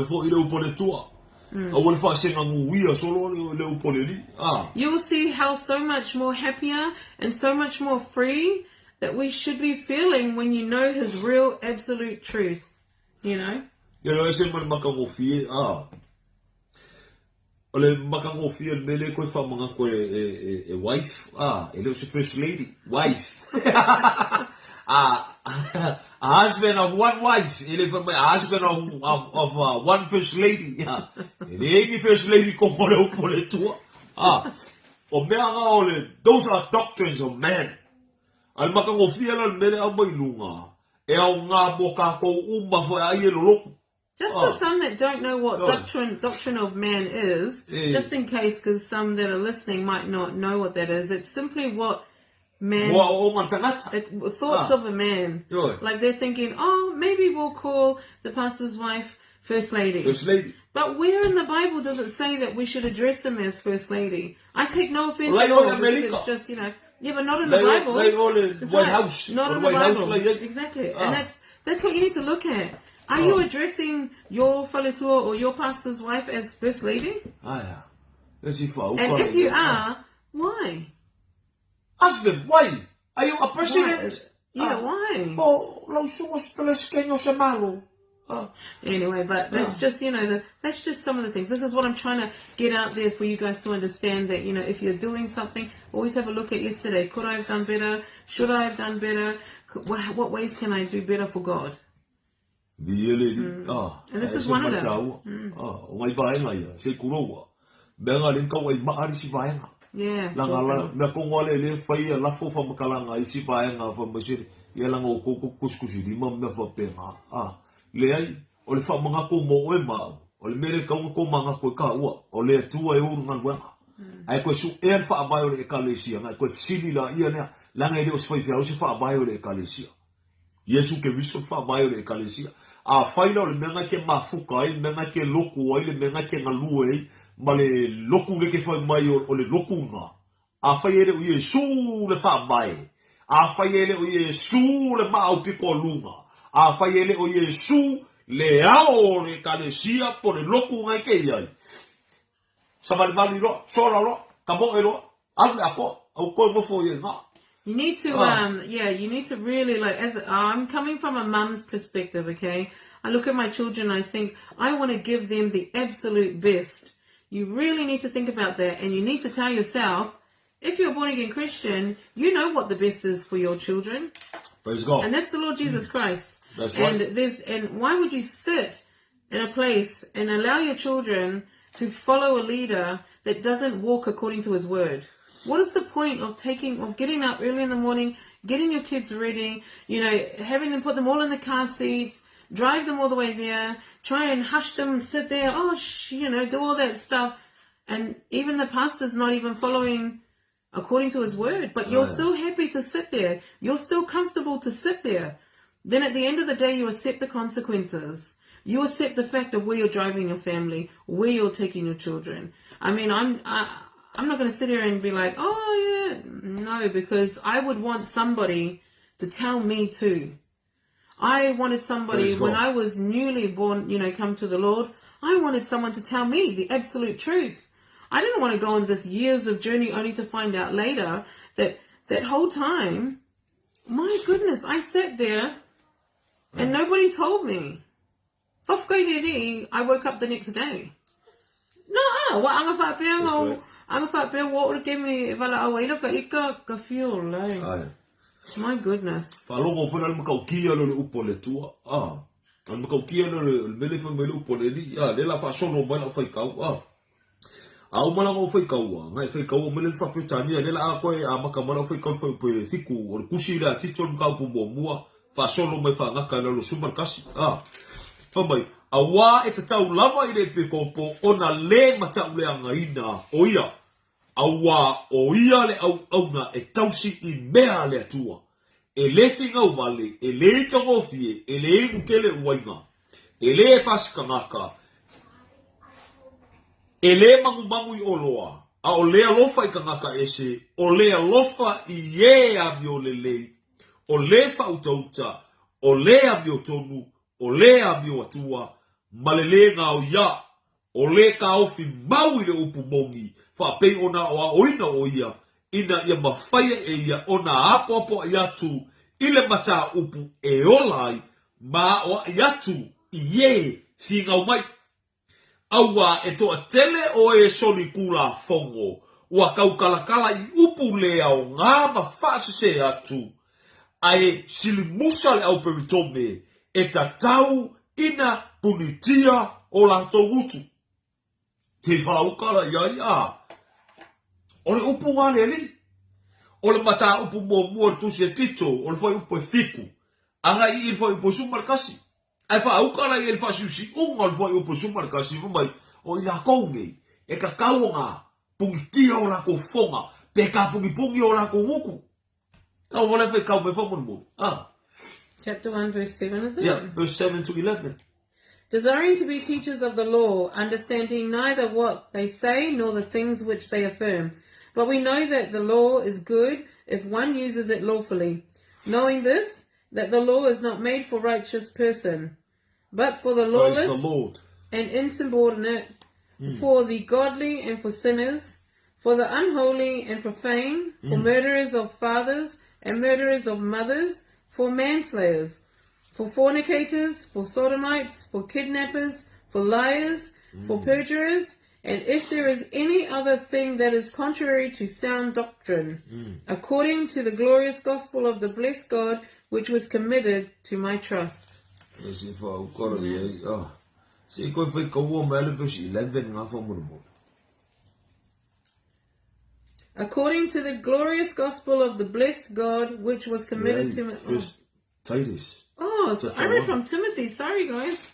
will see how so much more happier and so much more free that we should be feeling when you know his real absolute truth. You know? You know, I said, man, makangofie, ole makangofie, mele koe fa mga koe a wife, ele was a first lady, wife. A husband of one wife, a husband of one first lady. Any first lady come on upole tua. O mea nga ole, those are doctrines of man. Al makangofia la mele au mai lunga. E au ngā boka ko fo ai lolo. Just for some that don't know what doctrine of man is, just in case, because some that are listening might not know what that is, it's simply what man, it's thoughts of a man. Like they're thinking, oh, maybe we'll call the pastor's wife First Lady. First Lady. But where in the Bible does it say that we should address them as First Lady? I take no offense like at all, because it's just, you know, yeah, but not in the Bible. Like all in White House. Not in the Bible. Exactly. And that's what you need to look at. Are you addressing your Faletua or your pastor's wife as First Lady? And if you are, why? Ask them, why? Are you a president? Yeah, why? Anyway, but that's just, that's just some of the things. This is what I'm trying to get out there for you guys to understand that, if you're doing something, always have a look at yesterday. Could I have done better? Should I have done better? What ways can I do better for God? And this is one of them. Yeah. Leai, o le wha mga ko mo e mau, o le mere kaunga ko mga koe ka ua, o le atua e uru nganguenga. Ai koe su e wha abai o le ekalesia, ngai koe sili la ia nea, langa e le o se whaifia o se wha abai o le ekalesia. Yesu ke viso wha abai o le ekalesia. A whaila o le menga ke mafuka ai, menga ke loku ai, le menga ke ngalue ai, ma le loku le ke whai mai o le loku nga. A whai ere o Yesu le wha abai. A whai ere o Yesu le maa piko lunga. A whai ele o Yesu le ao le kalesia po le loku ngai ke iai. Samari lo, sora lo, kamo e lo, alu ako, au koe mofo ye nga. You need to, you need to really, I'm coming from a mum's perspective, okay? I look at my children and I think, I want to give them the absolute best. You really need to think about that, and you need to tell yourself, if you're a born-again Christian, you know what the best is for your children. Praise God. And that's the Lord Jesus Christ. That's right. And why would you sit in a place and allow your children to follow a leader that doesn't walk according to his word? What is the point of getting up early in the morning, getting your kids ready, having them put them all in the car seats, drive them all the way there, try and hush them, sit there, do all that stuff, and even the pastor's not even following according to his word, but you're still happy to sit there. You're still comfortable to sit there. Then at the end of the day, you accept the consequences. You accept the fact of where you're driving your family, where you're taking your children. I mean, I'm not going to sit here and be like, oh yeah, no, because I would want somebody to tell me too. I wanted somebody when I was newly born, come to the Lord. I wanted someone to tell me the absolute truth. I didn't want to go on this years of journey only to find out later that whole time, my goodness, I sat there. And nobody told me. I woke up the next day. No, what anga whapea water gave me vala awaila ka ika ka fuel lai. My goodness. Whalongo whena le makau kia lo le upo le tua. Al makau kia lo le mele wha mele upo le li. Le la whasono mai la whaikau. Au malanga o whaikau. Ngai whaikau o mele le whapetania. Le la a koe a maka mala o whaikau whaipe thiku. O le kusi le a tito le makau pumua mua. Whasolo mai whangaka na lo sumarkasi. Whamai, a wā e te tau lava i le pekopo o na le matau le angaina o ia. A wā o ia le au na e tausi i mea le atua. E le whingau wale, e le itangofie, e le ngukele uwainga. E le whasikangaka. E le mangumangu i oloa. A o le alofa i kangaka ese. O le alofa i ye ami o le lei. O le whautauta, o le ami o tonu, o le ami o atua, ma le ngā o ia, o le ka ofi mau i le upu mongi, whapei ona o a oina o ia, ina ia mawhaia e ia o na apoapo i atu, i le mata upu e olai, ma o i atu, i ye, si ngau mai. Aua e toa tele o e soni kula fongo, ua kaukalakala i upu lea o ngā mawhasese atu, ai silimusa le au peritome e tatau ina punitia o la togutu. Te whaukara ia. O le upu ngā le li. O le mata upu mua tusi e tito, o le whai upu e fiku. Anga i le whai upu sumarkasi. Ai whaukara i le whasiusi unga le whai upu sumarkasi, vumai o i la kounge, e ka kaunga, pungitia o la ko fonga, pe ka pungi o la ko wuku. Chapter 1, verse 7, is it? Yeah, verse 7 to 11. Desiring to be teachers of the law, understanding neither what they say nor the things which they affirm. But we know that the law is good if one uses it lawfully. Knowing this, that the law is not made for righteous person, but for the lawless and insubordinate, for the godly and for sinners, for the unholy and profane, for murderers of fathers and murderers of mothers, for manslayers, for fornicators, for sodomites, for kidnappers, for liars, for perjurers, and if there is any other thing that is contrary to sound doctrine, according to the glorious gospel of the blessed God, which was committed to my trust. According to the glorious gospel of the blessed God, which was committed to my... Titus. So I read from Timothy. Sorry, guys.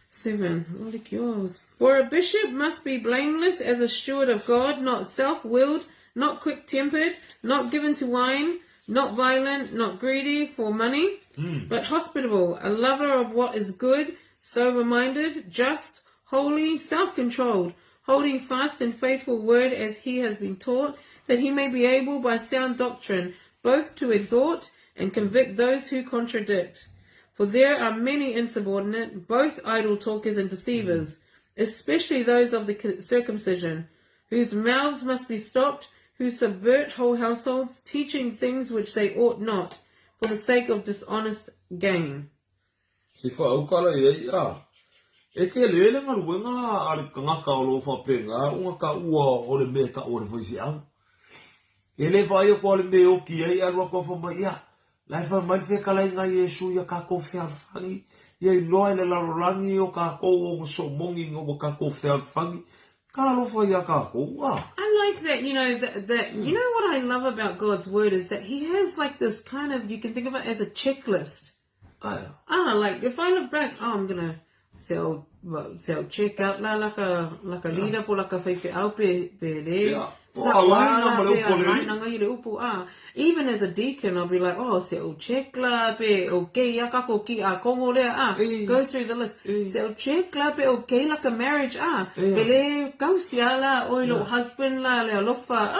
7. Like yours. For a bishop must be blameless as a steward of God, not self-willed, not quick-tempered, not given to wine, not violent, not greedy for money, but hospitable, a lover of what is good, sober-minded, just, holy, self-controlled, holding fast and faithful word as he has been taught, that he may be able by sound doctrine both to exhort and convict those who contradict. For there are many insubordinate, both idle talkers and deceivers, especially those of the circumcision, whose mouths must be stopped, who subvert whole households, teaching things which they ought not, for the sake of dishonest gain. Lai fa mai fe kala nga Yesu ya ka ko fe alfangi ya loa le la rangi o ka ko o so mongi ngo ka ko fe alfangi ka lo fa ya ka ko I like that, that you know what I love about God's word is that he has like this kind of, you can think of it as a checklist. Like if I look back, I'm gonna say check out like a leader po like a fe au pe le. Even as a deacon, I'll be like, check la pe okay yakako ki a kongo le go through the list. Check la pe okay like a marriage pele kausia la oilo husband la le alofa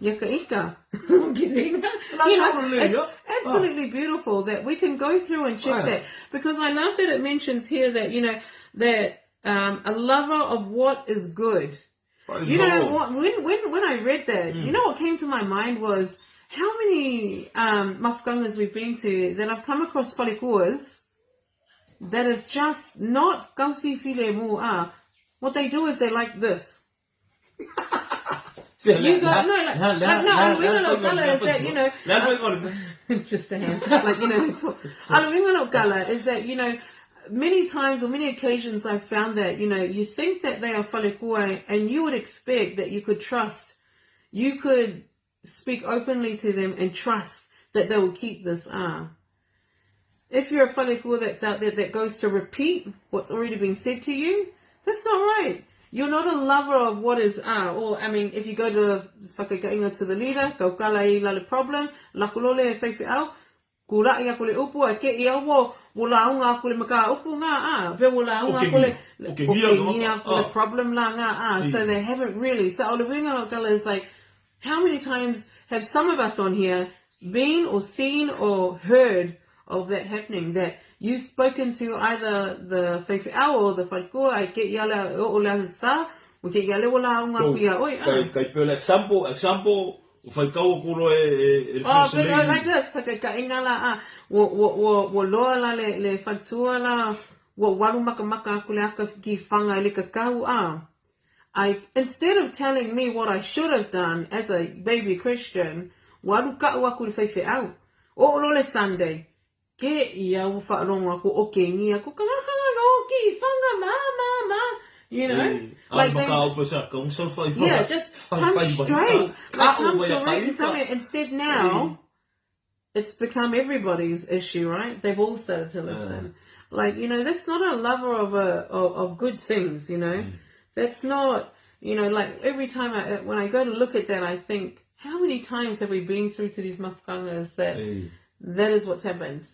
yaka ika. It's absolutely beautiful that we can go through and check that, because I love that it mentions here that that a lover of what is good. What when I read that, what came to my mind was how many mafkangas we've been to that I've come across falekuas that are just not kausi file mo what they do is they like this. You got no color is that just a hand like color is that many times or many occasions I've found that you think that they are falekua and you would expect that you could trust, you could speak openly to them and trust that they will keep this If you're a falekua that's out there that goes to repeat what's already been said to you, that's not right. You're not a lover of what is if you go to whakakainga to the leader, kau kala I la le problem, lakulole e whaiwhi au, kura ia kule upu a ke ia wo launga kule maka upu nga pe launga kule ngia kule problem la nga so they haven't really. So Olivia Gala is like, how many times have some of us on here been or seen or heard of that happening, that you've spoken to either the whaiwhi au or the whaikua I ke ia la o la sa o ke ia le o launga kuia oi kai pe example like this, whakakainga la wo loa la le whatua la wo waru maka kule aka ki whanga le kakau instead of telling me what I should have done as a baby Christian, waru kau aku le whaiwhi au o le Sunday ke ia wo whaaronga ko o ke ngia ko kamahanga o ki whanga ma like just come straight, come direct and tell me. Instead now it's become everybody's issue, right? They've all started to listen. That's not a lover of good things, That's not, like every time when I go to look at that, I think, how many times have we been through to these mafkangas that is what's happened?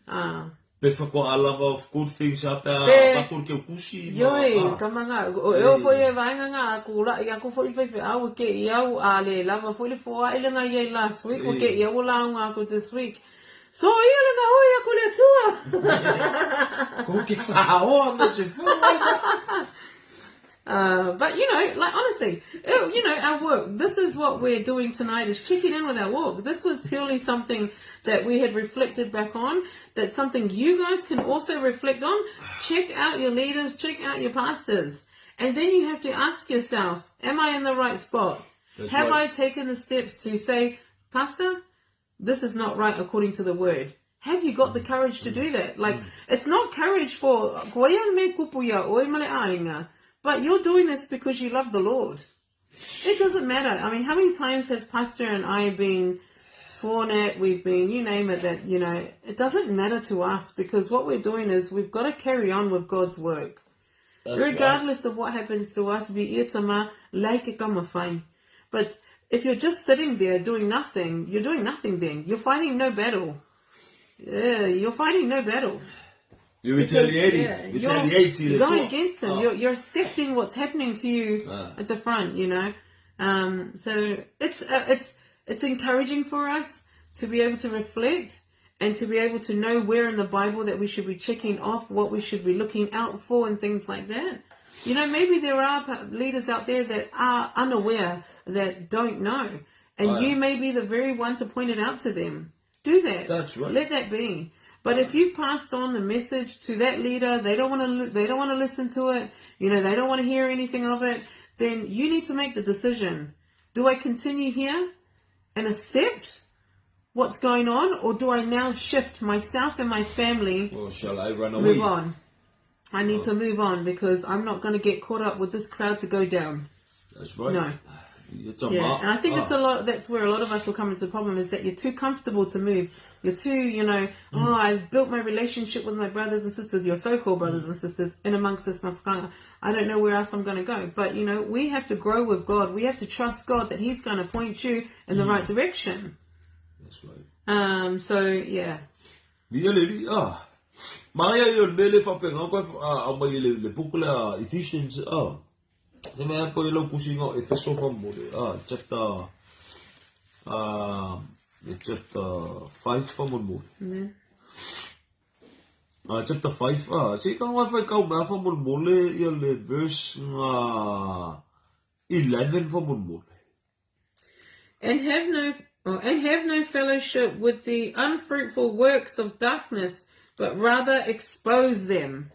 Befa ko a love of good things out there. Pakul ke kusi. Yoi, kamanga. O foi e vainga nga kula ia ko foi fe au ke iau ale lava foi le foa ile nga ia last week o ke iau la nga ko this week. So ia le nga hoia ko le tua. Ko ke fa o me se fo. But like honestly, our work, this is what we're doing tonight, is checking in with our walk. This was purely something that we had reflected back on. That's something you guys can also reflect on. Check out your leaders, check out your pastors. And then you have to ask yourself, am I in the right spot? Have I taken the steps to say, Pastor, this is not right according to the word? Have you got the courage to do that? Like, it's not courage for, but you're doing this because you love the Lord. It doesn't matter. I mean, how many times has Pastor and I been sworn at? We've been, you name it, that, it doesn't matter to us, because what we're doing is we've got to carry on with God's work. That's regardless of what happens to us, but if you're just sitting there doing nothing, you're doing nothing then. You're fighting no battle. Yeah, you're fighting no battle. You're retaliating. You're going against him. You're accepting what's happening to you at the front, So it's encouraging for us to be able to reflect and to be able to know where in the Bible that we should be checking off, what we should be looking out for and things like that. Maybe there are leaders out there that are unaware, that don't know. And you may be the very one to point it out to them. Do that. That's right. Let that be. But if you've passed on the message to that leader, they don't want to listen to it, they don't want to hear anything of it, then you need to make the decision. Do I continue here and accept what's going on, or do I now shift myself and my family? Or shall I run away? Move on. I need to move on, because I'm not going to get caught up with this crowd to go down. That's right. No. And I think that's where a lot of us will come into the problem, is that you're too comfortable to move. You're too, I've built my relationship with my brothers and sisters, your so-called brothers and sisters, in amongst this mafakanga. I don't know where else I'm going to go. But, we have to grow with God. We have to trust God that He's going to point you in the right direction. That's right. So, yeah. Maya yon bele fa penga ko mai le pukula Ephesians ne me po lo kusingo Efeso fa mo chapter 5 fa mo chapter 5 si ka wa fa ka ma fa mo le verse 11 fa mo and have no fellowship with the unfruitful works of darkness, but rather expose them.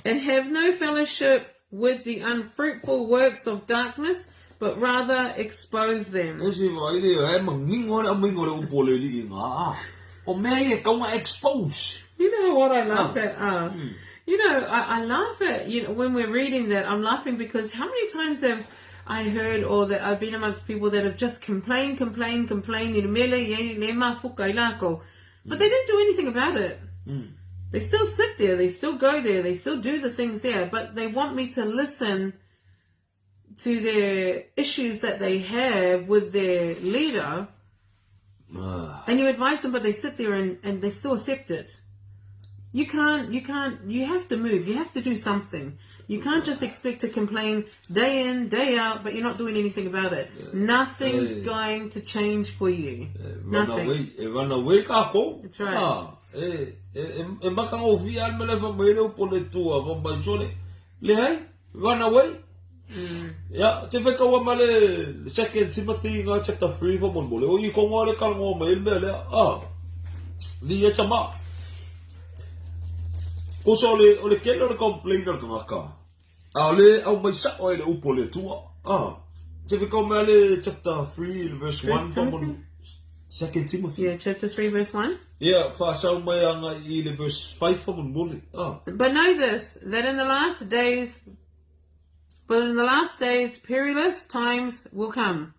And have no fellowship with the unfruitful works of darkness, but rather expose them. You know what I laugh at? I laugh at, when we're reading that, I'm laughing because how many times have I heard, or that I've been amongst people that have just complained, but they didn't do anything about it. They still sit there, they still go there, they still do the things there, but they want me to listen to their issues that they have with their leader, and you advise them, but they sit there and they still accept it. You have to move, you have to do something. You can't just expect to complain day in, day out, but you're not doing anything about it. Nothing's going to change for you. Nothing. Run away, kako. That's right. Run away. Yeah, tifeka wa male 2 Timothy chapter 3 for monbole. O you ko ngole kal ngo mail mele. Liya chama. Koso ole kelo complain ka ngaka. Ale au mai sa o le upole tua. Tifeka male chapter 3 verse 1 for monbole. 2 Timothy. Yeah, chapter 3 verse 1. Yeah, fa sa mai anga ile verse 5 for monbole. But know this, that in the last days, perilous times will come.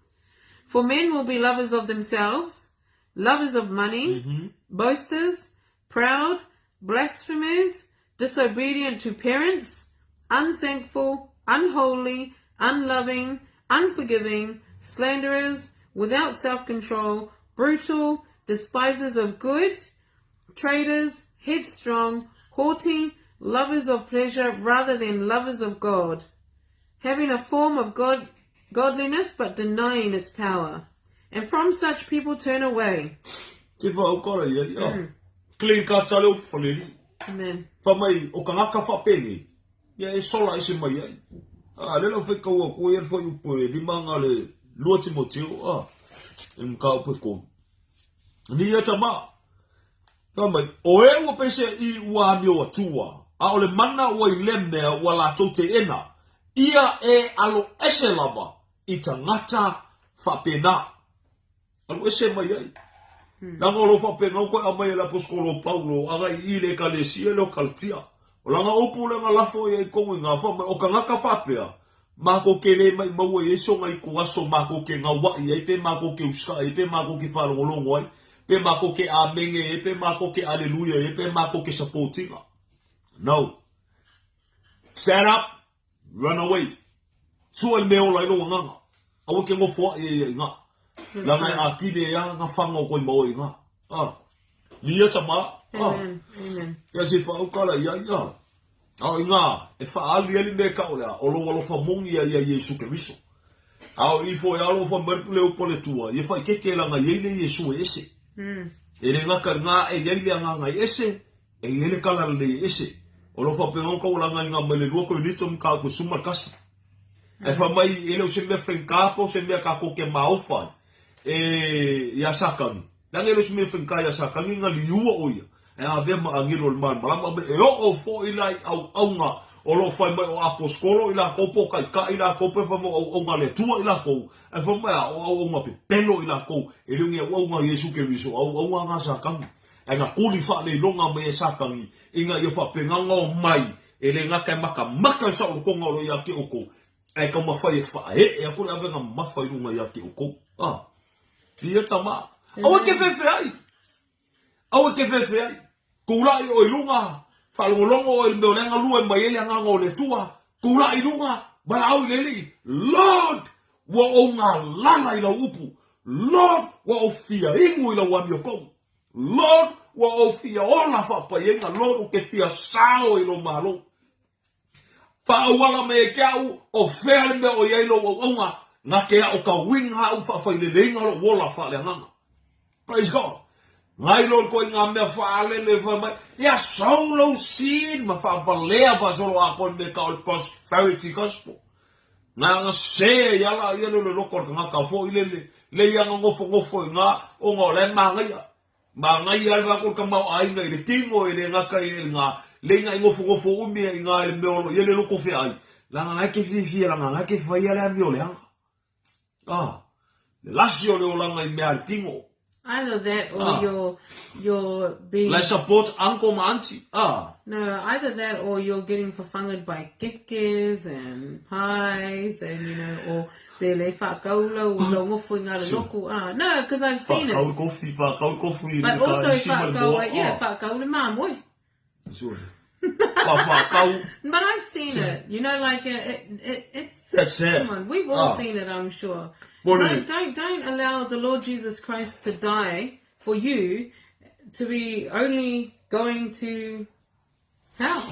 For men will be lovers of themselves, lovers of money, boasters, proud, blasphemers, disobedient to parents, unthankful, unholy, unloving, unforgiving, slanderers, without self-control, brutal, despisers of good, traitors, headstrong, haughty, lovers of pleasure rather than lovers of God, having a form of godliness but denying its power. And from such people turn away. Amen. ia e sola ese mai ai. Le lau whekau a koe whai upo e ni manga le lua Timoteo, e mkau pe kou. Ni e tama. Kamai, o e ua pese I ua amio atua, a o le mana ua I lemnea ua la te ena, ia e alo ese lava I tangata whapena. Alo ese mai ai. Langa lo whapena koe a mai la poskolo Paulo, aga I le kalesia leo kaltia. O langa opu langa lafo I kongo I ngā whama, o ka ngaka whapea, mako ke le mai maua I eso ngai ko aso mako ke ngā wai, ai pe mako ke uska, ai pe mako ke whalongolongo ai, pe mako ke amenge, ai pe mako ke aleluia, ai pe mako ke supportinga. No. Stand up, run away. Sua meo lai lo nganga. Awa ke ngofo I ngā. Langa a kile ya ngā whanga koi maua I ngā. Lia tama. Amen. Amen. Ia se whaukala ia. Au ngā, e whaali ali me kaolea, o lo walo whamongi ia Yesu Keriso. Au I fo e alo whamerpu leo Faletua, ia whai keke langa yeile Yesu e ese. E le ngaka ngā e yeile a ngā ngai ese, e yeile kalala le ese. O lo whapengon kau langa I ngā mele lua koe nito mka koe sumar kasi. E whamai e leo se mea whenkapo, se mea kako ke maofan, e ia sakami. Langa e leo se mea whenkai ia sakami ngā liua oia. E a vema angilo le man malama me e o fo ila au nga o lo fai mai o aposkolo ila ko po kai ka ila ko pe famo o nga le tua ila ko e fo mai o nga pe pelo ila ko e le ngia o nga Yesu Keriso o nga sa kang e nga kuli fa le longa me sa kang inga yo fa penga ngo mai e le nga kai maka sa o ko nga lo ya ki o ko e ka ma fai fa e ko le ave nga ma fai lunga ya ki o ko dia tama o ke fe ai o ke fe ai Kula I o ilunga, whalongolongo o il meolenga lua mai ele anga ngō le tua. Kula ilunga, wala au ileli. Lord, wa o ngā lana I la upu. Lord, wa o fia ingu I la wami o kou. Lord, wa o fia ola whapayenga. Lord, o ke fia sao I lo malo. Whaawala me e kiau, o whea me o yeilo o unga. Nga kea o ka winga au whawhaileleinga lo wola whaleanganga. Praise God. Ngai lor ko ngā mea whaale le whamai. Ia solo seed ma whawalea wha solo a koe me ka o prosperity gospel. Ngā se yala ia le lokor ka ngā ka fo I le ianga ngofo I ngā o ngā le māngaia. Māngaia le wakor ka mau ainga I le kingo I le ngaka I ngā le ngā ngofo umia I ngā le meolo ia le loko whi ai. La ngā ke whiwhia la ngā ke whaia le amio le hanga. Le lasi o le o langa I mea le kingo. Either that or you're being like support uncle ma auntie. No, either that or you're getting whawhangaed by kekes and pies and or le whakaula o lo ngofo I ngā loko. No, because I've seen it. Whakau kofi. But also whakaula māmoe. Sure. But I've seen it. Like it's that's it. Come on, we've all seen it, I'm sure. Don't allow the Lord Jesus Christ to die for you to be only going to hell.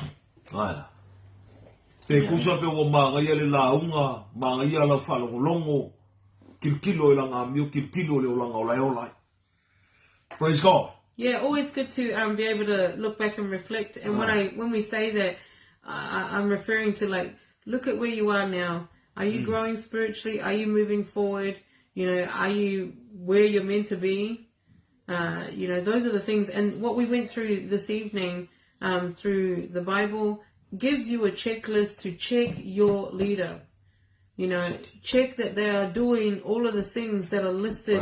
Pe kusa pe o māngai le launga, māngai la whalongolongo, kilkilo I langa mio, kilkilo le o langa o lai o lai. Praise God. Yeah, always good to be able to look back and reflect. And when we say that, I'm referring to look at where you are now. Are you growing spiritually? Are you moving forward? Are you where you're meant to be? Those are the things. And what we went through this evening through the Bible gives you a checklist to check your leader. Check that they are doing all of the things that are listed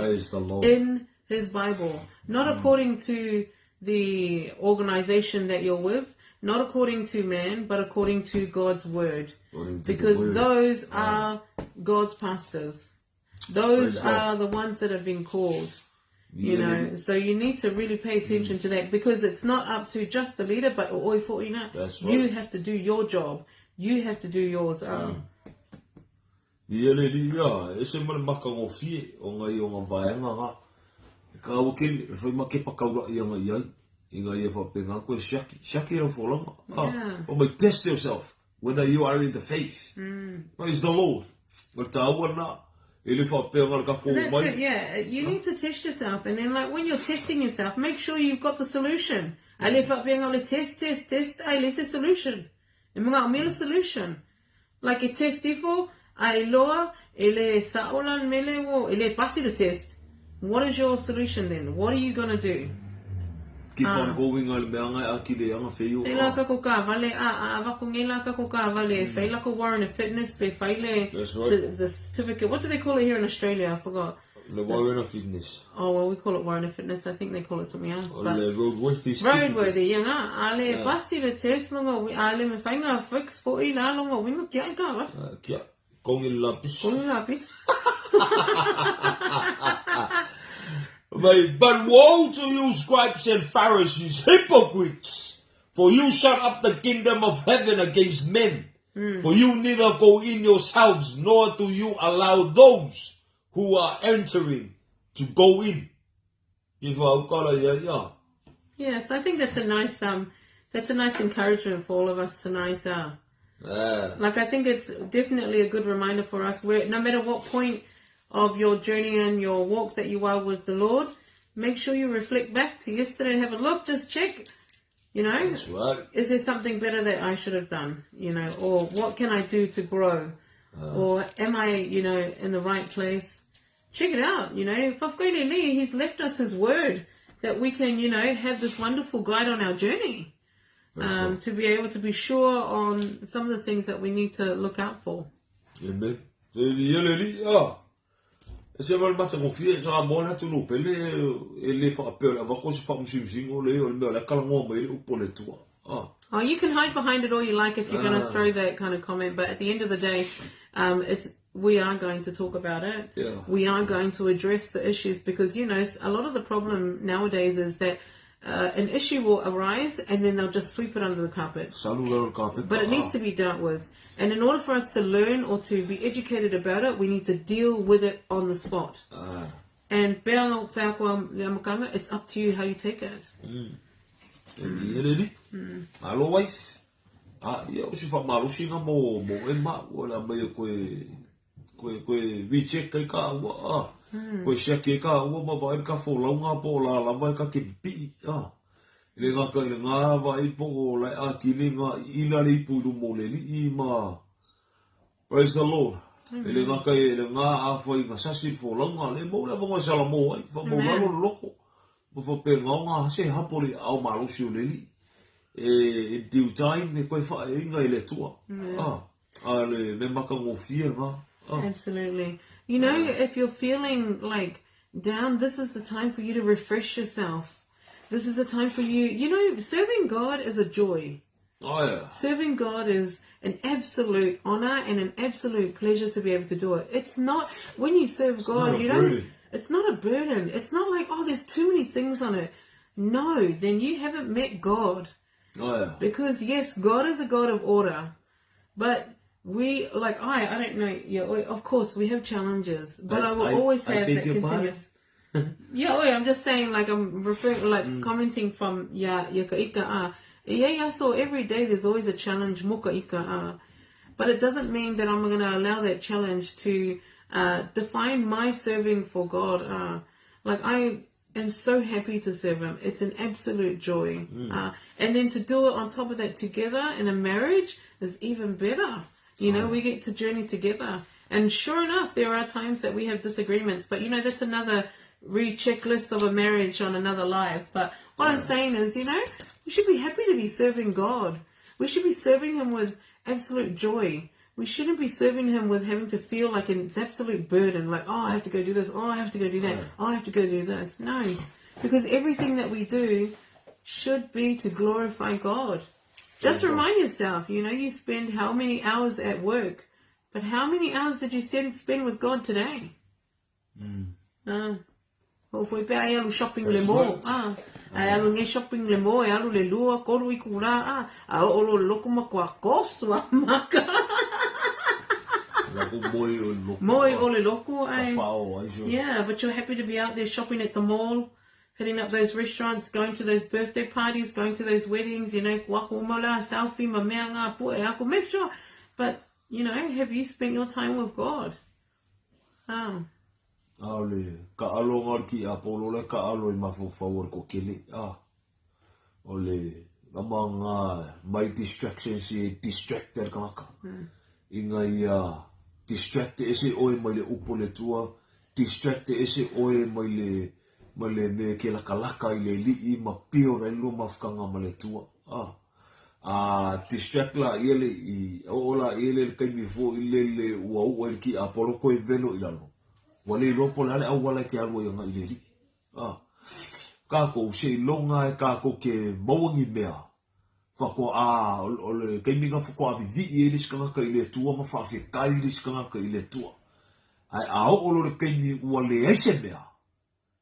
in his Bible. Not according to the organization that you're with, not according to man, but according to God's word. Because those are God's pastors. Those are the ones that have been called. So you need to really pay attention to that, because it's not up to just the leader, but you have to do your job. You have to do yours. Test yourself whether you are in the faith. Praise the Lord. That's good, yeah. You need to test yourself, and then when you're testing yourself, make sure you've got the solution. Test. Let's a solution. E mga umela solution. Like a test ifo, ai loa, ele saolan mele wo, ele pasi the test. What is your solution then? What are you going to do? Keep on going al meanga akile anga feio. Fai laka ko ka vale wako ngai laka ko ka vale. Fai laka Warren of Fitness, pe fai le the certificate. What do they call it here in Australia? I forgot. The Warren of Fitness. Oh, well, we call it Warren of Fitness. I think they call it something else. Or the roadworthy. Roadworthy, yeah. Ale pasi le test longa, ale me fai nga fix for I la longa, winga kia ka wa? Kia, kongi lapis. Kongi lapis. But woe to you, scribes and Pharisees, hypocrites! For you shut up the kingdom of heaven against men. For you neither go in yourselves, nor do you allow those who are entering to go in. Yes, I think that's a nice encouragement for all of us tonight. Like, I think it's definitely a good reminder for us where no matter what point of your journey and your walk that you are with the Lord, make sure you reflect back to yesterday and have a look, just check, That's right. Is there something better that I should have done, or what can I do to grow, or am I, in the right place? Check it out, He's left us his word that we can, have this wonderful guide on our journey, to be able to be sure on some of the things that we need to look out for. Amen. Se mal mata confia sa mona tu no pele ele fa pele va ko se fa musingo le o le kala ngo mai o pole tua. Oh, you can hide behind it all you like if you're going to throw that kind of comment, but at the end of the day, we are going to talk about it. Yeah. We are going to address the issues because, a lot of the problem nowadays is that an issue will arise and then they'll just sweep it under the carpet. But it needs to be dealt with. And in order for us to learn or to be educated about it, we need to deal with it on the spot. And it's up to you how you take it. Alo wife. Ia o si fa malusi nga mo e ma wala mai ko vi check kai ka wa. Ko sia ke ka wa ma vai ka fo longa po la vai ka ki pi. Le nga ka le nga vai po la a ki le nga ila le pu du mo le I ma. Praise the Lord. Le nga ka le nga a foi nga sasi fo longa le mo le mo sa la mo ai fa mo la lo loko. Mo pe nga se hapori au malusi le li. Due time ne koe wha inga I le tua. Le me maka ngofia nga. Absolutely. If you're feeling like down, this is the time for you to refresh yourself. This is the time for you. Serving God is a joy. Oh, yeah. Serving God is an absolute honor and an absolute pleasure to be able to do it. It's not, when you serve God, it's not a burden. It's not like, there's too many things on it. No, then you haven't met God. Oh, yeah. Because yes, God is a God of order, but we I don't know. Yeah, of course we have challenges, but I will always have that continuous. I'm just saying, I'm referring, commenting from kaika so every day there's always a challenge muka ika but it doesn't mean that I'm going to allow that challenge to define my serving for God. I am so happy to serve him. It's an absolute joy. And then to do it on top of that together in a marriage is even better. We get to journey together. And sure enough, there are times that we have disagreements. But, that's another checklist of a marriage on another life. But what I'm saying is, we should be happy to be serving God. We should be serving him with absolute joy. We shouldn't be serving him with having to feel like it's absolute burden, I have to go do this, I have to go do that, I have to go do this. No, because everything that we do should be to glorify God. Just remind yourself, you spend how many hours at work, but how many hours did you spend with God today? Foi pe ai alu shopping le mo. Ai alu nge shopping le mo, ai alu le lua, koru I kura, a olo loko makwa kosu maka. Moi ole loko ai. Yeah, but you're happy to be out there shopping at the mall, hitting up those restaurants, going to those birthday parties, going to those weddings, wako mola, selfie, mamea ngā pua e ako. Make sure, but, have you spent your time with God? Ale, ka alo ngar ki apolo le ka alo I mafo favor ko kili. Ole, among my distractions distracted kaka. Inga distracted ese oe mai le upo le tua, distracted ese oe mai le me ke la kalaka I le li ma pio na lu mafkanga ma le tua. Distract la ele I ola ele kai mi fo ile ua ki apolo ko velo ilalo. Wale ropo lale au wala ke alu nga ile li. Kako se longa kako ke mawangi mea. Fako ole kai minga fako avivi ele skanga ka ile tua ma fa fe kai ile skanga ka ile tua. Ai olo le kai mi wale ese mea.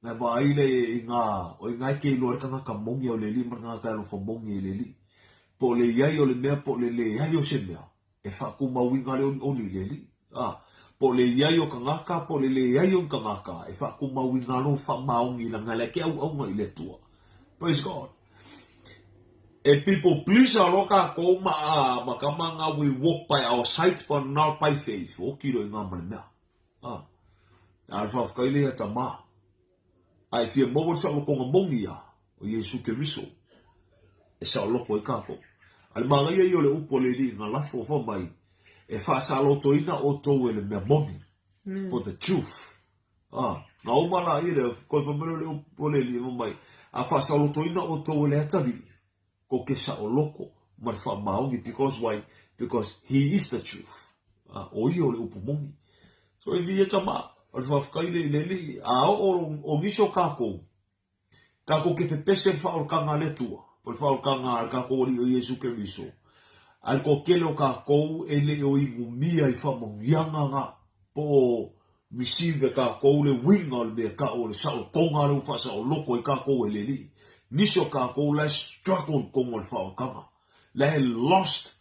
Na va ile inga o inga ke lo kanga ka mongi o le li ma ka lo fo mongi le li. Po le yai o le mea po le yai o se mea. E fako mawinga le oli le li. Po le yai o kangaka, po le yai o kangaka. E wha kumawi ngalo wha maungi la ngale ke au ngai le tua. Praise God. E people please roka ko makamanga we walk by our sight but not by faith. O kiro I ngā mane mea. Alfa whakaile ata maa. Ai fia mawar sa loko ngā mongi ya. O Yesu ke riso. E sa loko I kako. Al mga ia le upo le li ngā lafo wha mai. E whaasaloto ina o tau ele mea moni. For the truth. Ngā umala i le, koe whamero le upole li mai. A whaasaloto ina o tau ele atari. Ko ke sa o loko. Mar wha maungi. Because why? Because he is the truth. O i o le upo mongi. So e vi e tama. O le whafkaile le li. O ngisho kako. Kako ke pepese whaolkanga le tua. Po le whaolkanga al kako ori o Yesu ke riso. Al ko kele o ka kou ele o I mumia I whamongianga ngā po receive ka kou le winga o le mea ka o le sao konga le ufa sao loko I ka kou ele li. Niso ka kou le struggle kongo le whaokanga. Le lost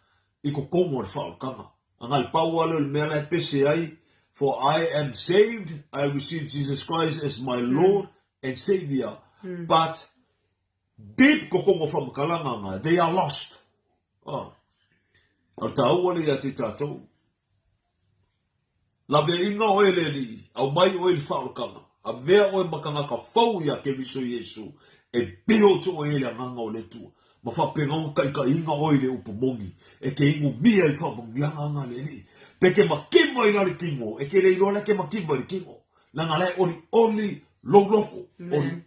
I ko kongo le whaokanga. Angal paua le mea le pese ai. For I am saved, I receive Jesus Christ as my Lord and Savior. But deep ko kongo whamakalanga ngā, they are lost. Al tau wale ia te tātou. La vea inga o ele li, au mai o ele whaorokanga. A vea o e makanga ka whau ia ke riso Yesu. E peo to o ele anganga o le tua. Ma whapenga o kai ka inga o ele upumongi. E ke ingu mia I whamongi anganga le li. Pe ke makima I rari kingo. E ke reiro le ke makima I kingo. Nanga le oli lo loko.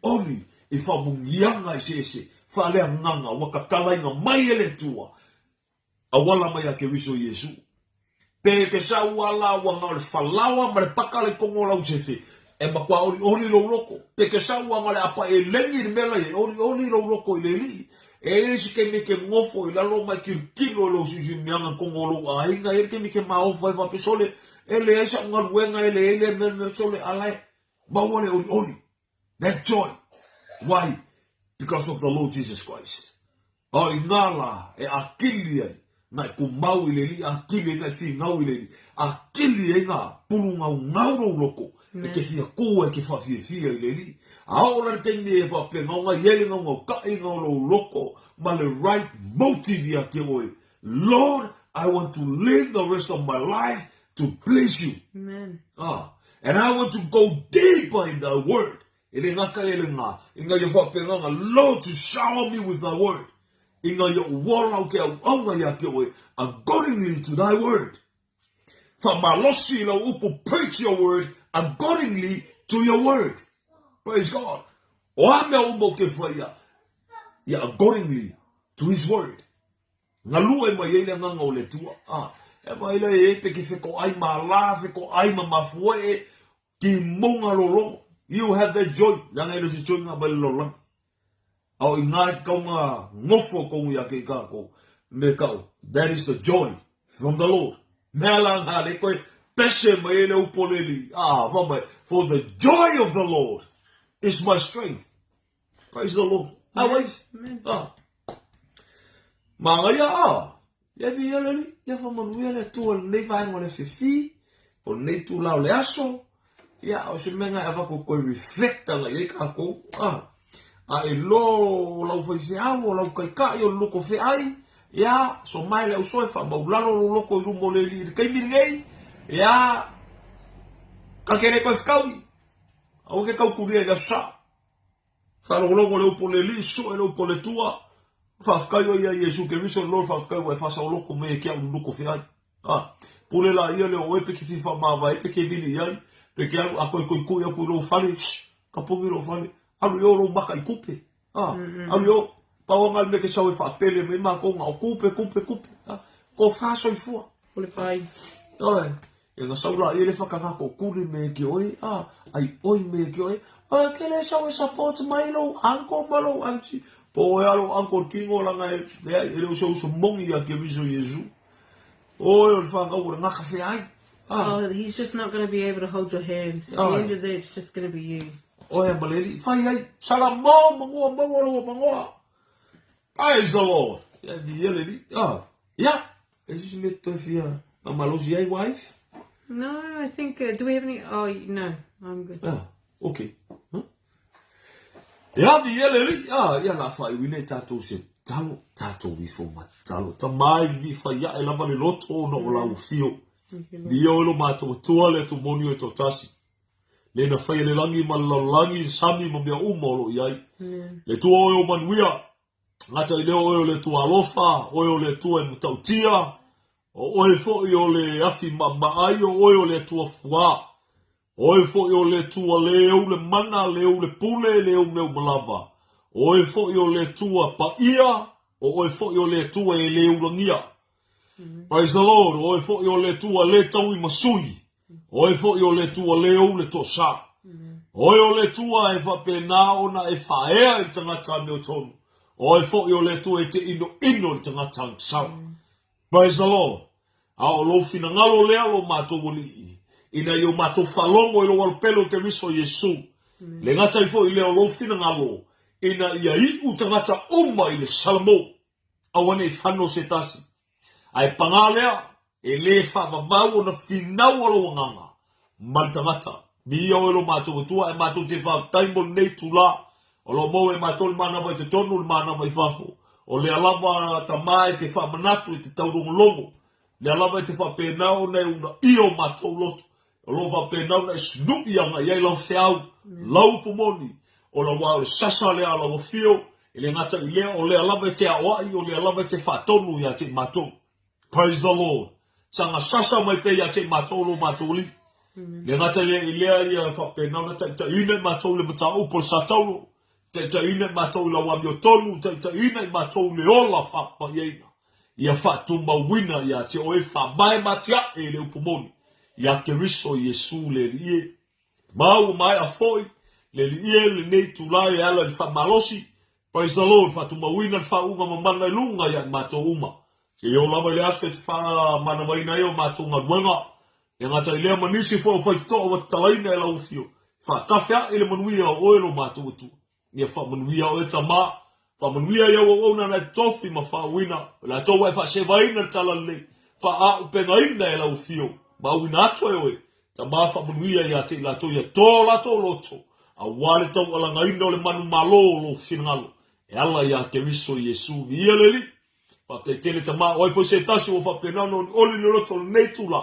Oli I whamongi anga I se. Whalea nganga wakakala inga mai ele tua. Awala mai a ke riso Yesu. Pe ke sa wala wanga le falawa ma le paka le kongo lau sefe. E makwa oli lo loko. Pe ke sa wanga le apa e lengi I mela e oli lo loko I le li. E isi ke me ke ngofo I lalo mai kilo lo susu mianga kongo lo a inga e ke me ke maofo e wape sole. Ele aisa ngal wenga ele me sole alai. Mawale oli. That joy. Why? Because of the Lord Jesus Christ. O ingala e akili ai. Nai ku mau I le li akili ngai fi ngau I le li. Akili e ngā pulu ngau ro loko. E ke fia kua e ke fia I le li. A ora ke me e whape ngau ngai yele ngau kai ngau ro loko. Ma le right motive ia ke oe. Lord, I want to live the rest of my life to please you. Amen. And I want to go deeper in thy word. E le ngaka e le ngā. Inga ye whape ngau Lord, to shower me with thy word. Inga yo wala ke aunga ya ke oe accordingly to thy word. Famalosi la upo preach your word accordingly to your word. Praise God. O ame umo ke whaia. Ya accordingly to his word. Ngalua e mai ele nganga o le tua. E mai le e pe ke wheko ai ma la, wheko ai ma mafua e ki monga lolo. You have that joy. Nanga ilo si joy nga bali lolo. Au ingai kaunga ngofo kongu ya ke kako. Me kau. That is the joy from the Lord. Mea lang hale koe pese mai ele upoleli. Vamai. For the joy of the Lord is my strength. Praise the Lord. Wife. Mga ya ya vi ele li. Ya famanu ele tua nei vai ngole fifi. Po nei tu lau le aso. Ya o se menga eva ko koe reflecta la ye kako. A e lo lau fai fiao, lau kai kai o loko fe ai. Ya, so mai le usoe fa maularo lo loko I rumo le li kai mirngei. Ya, ka kere koe fkaui. Au ke kau kuria ya sa. Fa lo longo le upo le li, so e le upo le tua. Whafkai o ia Yesu ke riso lor whafkai o e whasa o loko me kia unuko whiai. Pule la ia le o epe ki fifa mawa epe ke vili iai. Pe ke alu ako e koi aku lo whale. Ka pungi lo whale. Alu yo lo maka I kupe. Alu yo. Pawangal me ke sau e whaapele me ma konga o kupe. Ko whaso I fua. Pule pai. Ai. E nga saula ia le whakangako kuri me ki oi. Ai oi me ki oi. Ke le sau e support mai lo. Anko malo anti. Po e alo anko kingo langa e. E le uso mongi a ke viso Yesu. Oi o le whangau ngaka whiai. Oh, he's just not going to be able to hold your hand. At the end of the day, it's just going to be you. Oe maleri, whai ai, salamau, mangoa. Praise the Lord. Yeah. Is this met to via a Malosi wife? No, I think, do we have any? Oh, no, I'm good. Okay. Yeah, la whai, wine tato se talo, tato wifo matalo. Tamai wifa ya e lava le loto no o lau fio. Ni o lo mato tua le tu monio e to tasi. Le na whai le langi langi sami ma mea umolo iai. Le tua oe o manuia. Ngata I leo oe o le tua alofa, oe o le tua e mutautia. Oe fo I o le afi maai o oe o le tua fua. Oe fo I o le tua leo le mana, leo le pule, leo meu malava. Oe fo I o le tua paia, oe fo I o le tua e leo langia. Praise the Lord. Oe fo I o le tua le tau I masui. Oe fo I o le tua leo le tosa. Oe o le tua e whapena ona e whaea I tangata meo tonu. Oe fo I o le tua e te ino le tangata sau. Praise the Lord. A o lo fina ngalo lea lo mato wali. Ina I o mato whalongo I lo walpelo ke riso Yesu. Le ngata I fo I leo lo fina ngalo. Ina ia I u tangata uma I le salmo. Awane I whano se tasi. Ai pangalea, e le whavavau o na whinau alo nganga. Maltangata. Mia o elo mātou tua, e mātou te whawtaimo nei tula. O lo mo e mātou le mana mai te tonu, le mana mai whafo. O le alama ta mai te whamanatu e te taurungu longo. Le alama e te whapenau nei una io mātou loto. O lo whapenau nei snupi anga, iei lau whiau, lau pomoni. O la wau le sasa lea lau fio, e le ngata I lea, o le alama e te awai, o le alama e te whatonu ia te mātou. Praise the Lord. Sanga sasa mai pe ya te matolo matoli. Le ngata ye ilea ia whapena na ta ina matolo mata upol sa taulo. Ta ina matolo la wamio tolu. Ta ina matolo le ola whapa yeina. Ia whatumba wina ia te oe whamai matia e le upomoni. Ia ke riso Yesu le rie. Mau mai a foi. Le rie le nei tulai ala ni whamalosi. Praise the Lord. Whatumba wina whaunga mamana lunga ia mato uma. Se yo lava le aso e te wha mana mai nei o mātunga ruenga. E ngata I lea manisi fo whai toa wa talaina e lau fio. Wha tawhia e le manuia o oelo mātunga tu. Ia wha manuia o e ta mā. Wha manuia ia o ona na tofi ma wha wina. La toa e wha sewaina tala le. Wha a upenga ina e lau fio. Ma wina ato e oe. Ta mā wha manuia ia te la to ia tō la tō loto. A wale tau alanga ina o le manu malo lo finangalo. E ala ia ke riso Yesu. Ia le li. Whafte tele ta maa, oi fo se tasi o whapena no oli no roto nei tula.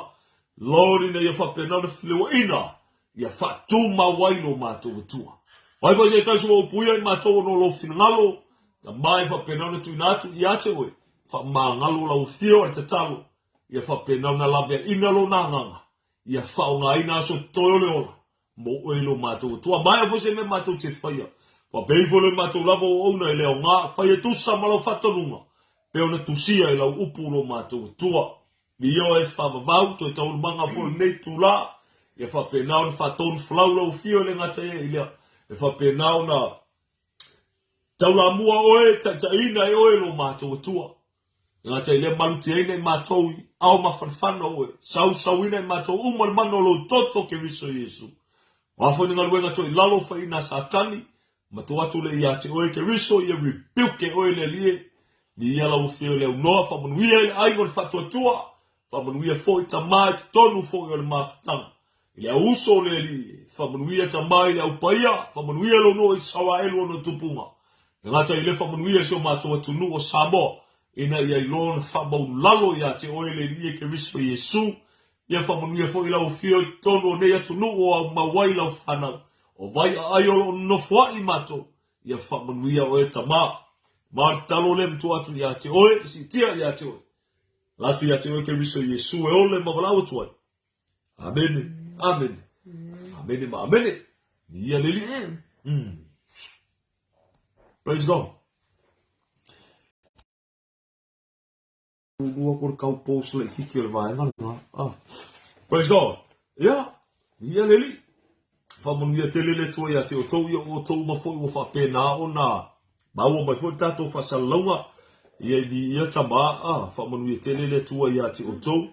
Lori na ia whapena no whilewa ina. Ia whatuma waino mātou tua. Oi fo se tasi o puia I mātou no lo finangalo. Ta mai whapena no tuinatu I ate oe. Wha ngalo lau fio e te talo. Ia whapena na lavea ina lo na nganga. Ia whaunga ina aso toyo le ola. Mo oe lo mātou tua. Mai a fo se me mātou te whaia. Whapeifo le mātou lavo o una e leo ngā. Whaia tusa malo whatonunga. Peo na tusia I lau upu lo mātou tua. Mi o e whavavau, to e taunu manga po nei tula. E whapenau na whatonu whalau lau fio le ngata e ilea. E whapenau na taula mua oe, taina e oe lo mātou tua. E ngata ilea maluti eina I mātou I au mawhanwhana oe. Sau ina I mātou umar mano lo toto ke riso Yesu. Wafo ni ngaruenga to I lalo wha ina satani. Matu atu le ia te oe ke riso I rebuke oe le lie. Ni ia lau fio leo noa, whamanuia I aingo le whatua tua, whamanuia fo I tamai, tonu fo I le mawhatanga. I lea uso le li, whamanuia tamai le au paia, whamanuia lo noa I sawa elu ono tupunga. E ngata I le whamanuia sio mātua tunu o Samoa, ina ia I lona whamau lalo ia te oe le li e ke riso Yesu, ia whamanuia fo I lau fio I tonu o nea tunu o au mawai lau whanau, o vai a aiolo no fwa I mato, ia whamanuia o e tamai. Martalo lem tu atu ya te oe, si tia ya te oe. Latu ya te oe ke riso Yesu e ole mawalau tu ai. Amen. Amen. Amen. Amen. Ia lili. Praise God. Praise God. Yeah. Ia lili. Whamanu ia te lele tua ia te o tau ia o tau mafoi o whapena o nā. Maua mai fwoi tato whasalaunga. Ia ia tama. Whamanu ia te lele tua ia te o tau.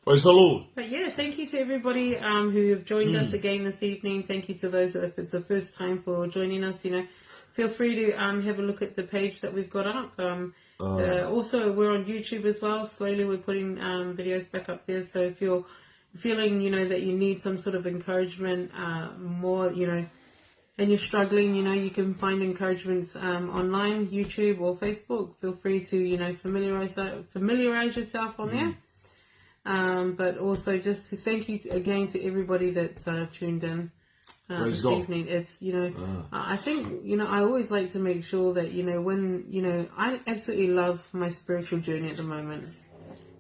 Praise the Lord. But yeah, thank you to everybody who have joined us again this evening. Thank you to those if it's the first time for joining us. Feel free to have a look at the page that we've got up. Also, we're on YouTube as well. Slowly, we're putting videos back up there. So if you're feeling, that you need some sort of encouragement, more, and you're struggling, you can find encouragements online, YouTube or Facebook. Feel free to, familiarize yourself on there. But also just to thank you again to everybody that's tuned in this evening. It's, I think, I always like to make sure that, when, I absolutely love my spiritual journey at the moment.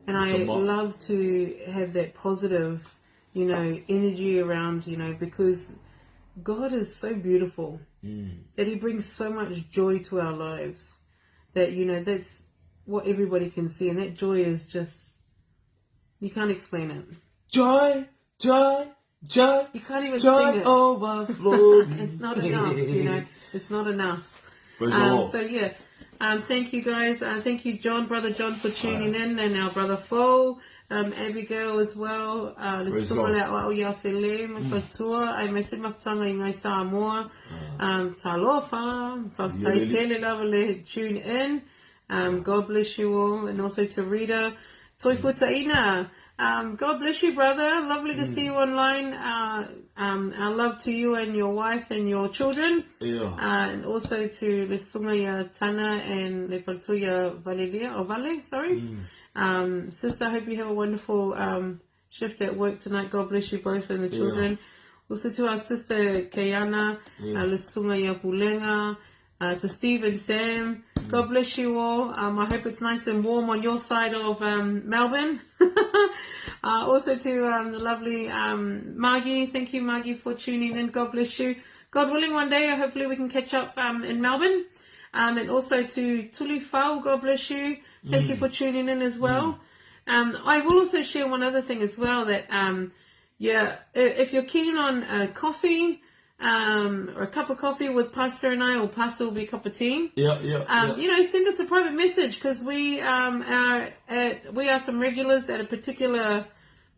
And I love to have that positive, energy around, because God is so beautiful that He brings so much joy to our lives that, that's what everybody can see. And that joy is just, you can't explain it. Joy, joy, joy. You can't even joy sing it. Overflow. It's not enough, It's not enough. So yeah, thank you guys. Thank you, Brother John, for tuning in, and our brother Fo, Abigail as well. Tune in. God bless you all, and also to Rita. Toifutaina. God bless you, brother. Lovely to see you online. Our love to you and your wife and your children. And also to Lesungaya Tana and Lefaltuya Vale, sorry. Sister, I hope you have a wonderful shift at work tonight. God bless you both and the children. Also to our sister Kayana, Lesungaya Pulenga. To Steve and Sam, God bless you all. I hope it's nice and warm on your side of Melbourne. Also to the lovely Margie. Thank you, Margie, for tuning in. God bless you. God willing, one day, hopefully we can catch up in Melbourne. And also to Tuli Fau, God bless you. Thank you for tuning in as well. I will also share one other thing as well, that, if you're keen on coffee, or a cup of coffee with Pastor and I, or Pastor will be a cup of tea. Send us a private message, because we are some regulars at a particular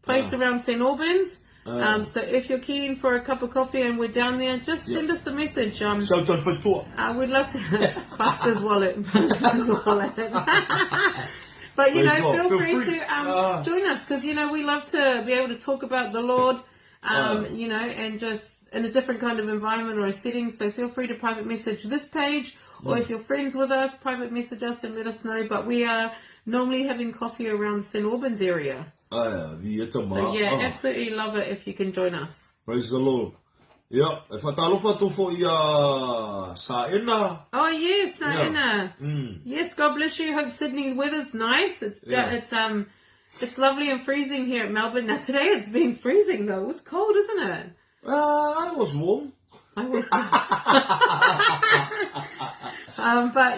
place around St. Albans. So if you're keen for a cup of coffee and we're down there, just send us a message. We'd love to. Pastor's wallet. But feel free to join us, because we love to be able to talk about the Lord. And just in a different kind of environment or a setting. So feel free to private message this page, or if you're friends with us, private message us and let us know. But we are normally having coffee around the St. Albans area. So absolutely love it if you can join us. Praise the Lord. Yeah, if I tell you for Saena. Oh yes, Saena. Yes, God bless you. Hope Sydney's weather's nice. It's lovely and freezing here at Melbourne. Now today it's been freezing though. It's cold, isn't it? I was warm. But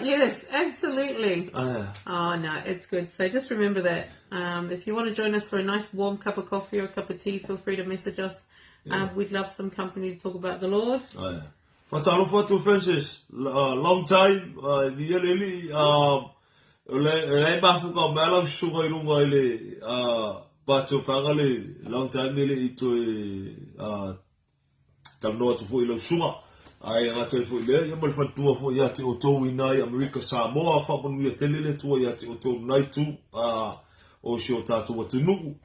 yes, absolutely. Oh no, it's good. So just remember that. If you want to join us for a nice warm cup of coffee or a cup of tea, feel free to message us. We'd love some company to talk about the Lord. Fatalo Francis, long time. Le bafuka mala suga irunga ile bato fangale long time ile ito tamno to fo ilo suga ai ngata fo ile ya mal fatua fo ya te oto wina ya America Samoa fa bonu ya telele to ya te oto night tu o shota to watunu.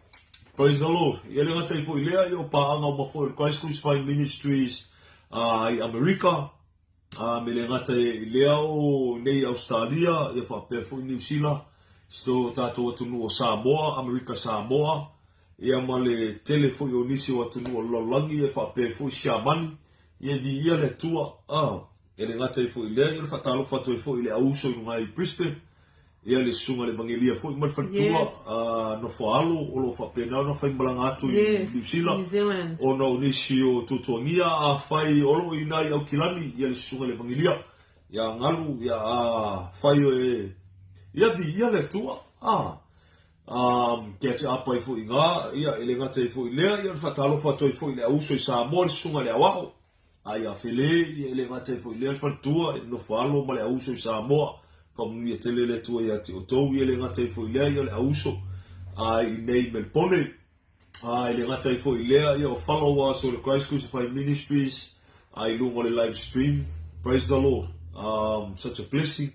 Praise the Lord. Ile ngata fo ile yo pa anga mo fo Christ Crucified Ministries America. Mele ngata leo nei Australia e fa pe fo New Zealand so tato watu no Samoa America Samoa e amale telefone onisi watu no lolangi e fa pe fo Shamani e di ia le tua e le ngata i fo i lea, ia le whatalo whato i fo i le auso i ngai Brisbane, ia le sunga le vangelia fo i Faletua, no whaalo, o lo whapena, no whaimalanga atu i New Zealand, o no nisi o tutuangia, a whai olo i nai au kilani, ia le sunga le vangelia, ia ngalu, ia whai o ia vi, ia le tua, kia te apa i fo i ngā, ia ele ngata i fo i lea, ia le whatalo whato i fo i le auso i Samoa, le sunga le awao, ai a fele, ia ele ngata i fo i lea le Faletua, no whaalo ma le auso i Samoa, whamuni e tele le tua ia te o tau, ia le ngata i fo i lea, ia le auso, ai nei Melbourne, ai le ngata i fo i lea, ia o followers o le Christ Crucified Ministries, ai lungo le live stream, praise the Lord, such a blessing.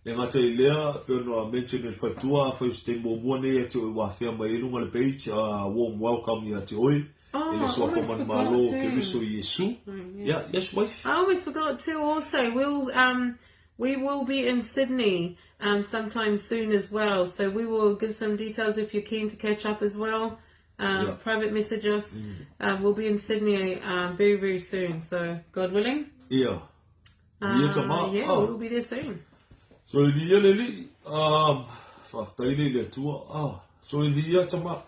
Le ngata i lea, pe no mention il Faletua, fa uste mua nei e te oi wafea mai lunga le page, warm welcome ia te oi. I almost forgot too. Yeah, yes, wife. I always forgot too. Also, we will be in Sydney sometime soon as well. So we will give some details if you're keen to catch up as well. Private message us. We'll be in Sydney very, very soon. So God willing. Yeah. We'll be there soon. So in the year, whaftaile le tua. So in the year tama,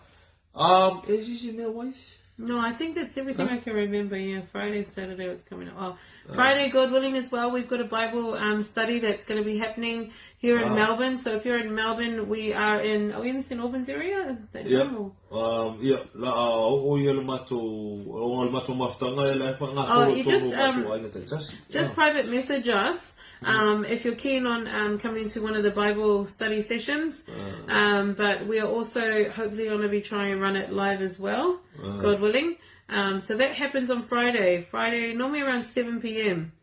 is this your wife? No, I think that's everything I can remember. Yeah, Friday, Saturday, what's coming up. Friday, God willing as well, we've got a Bible study that's going to be happening here in Melbourne. So if you're in Melbourne, are we in the St. Albans area? Just private message us. If you're keen on coming to one of the Bible study sessions, but we are also hopefully going to be trying to run it live as well, God willing. So that happens on Friday, normally around 7 p.m.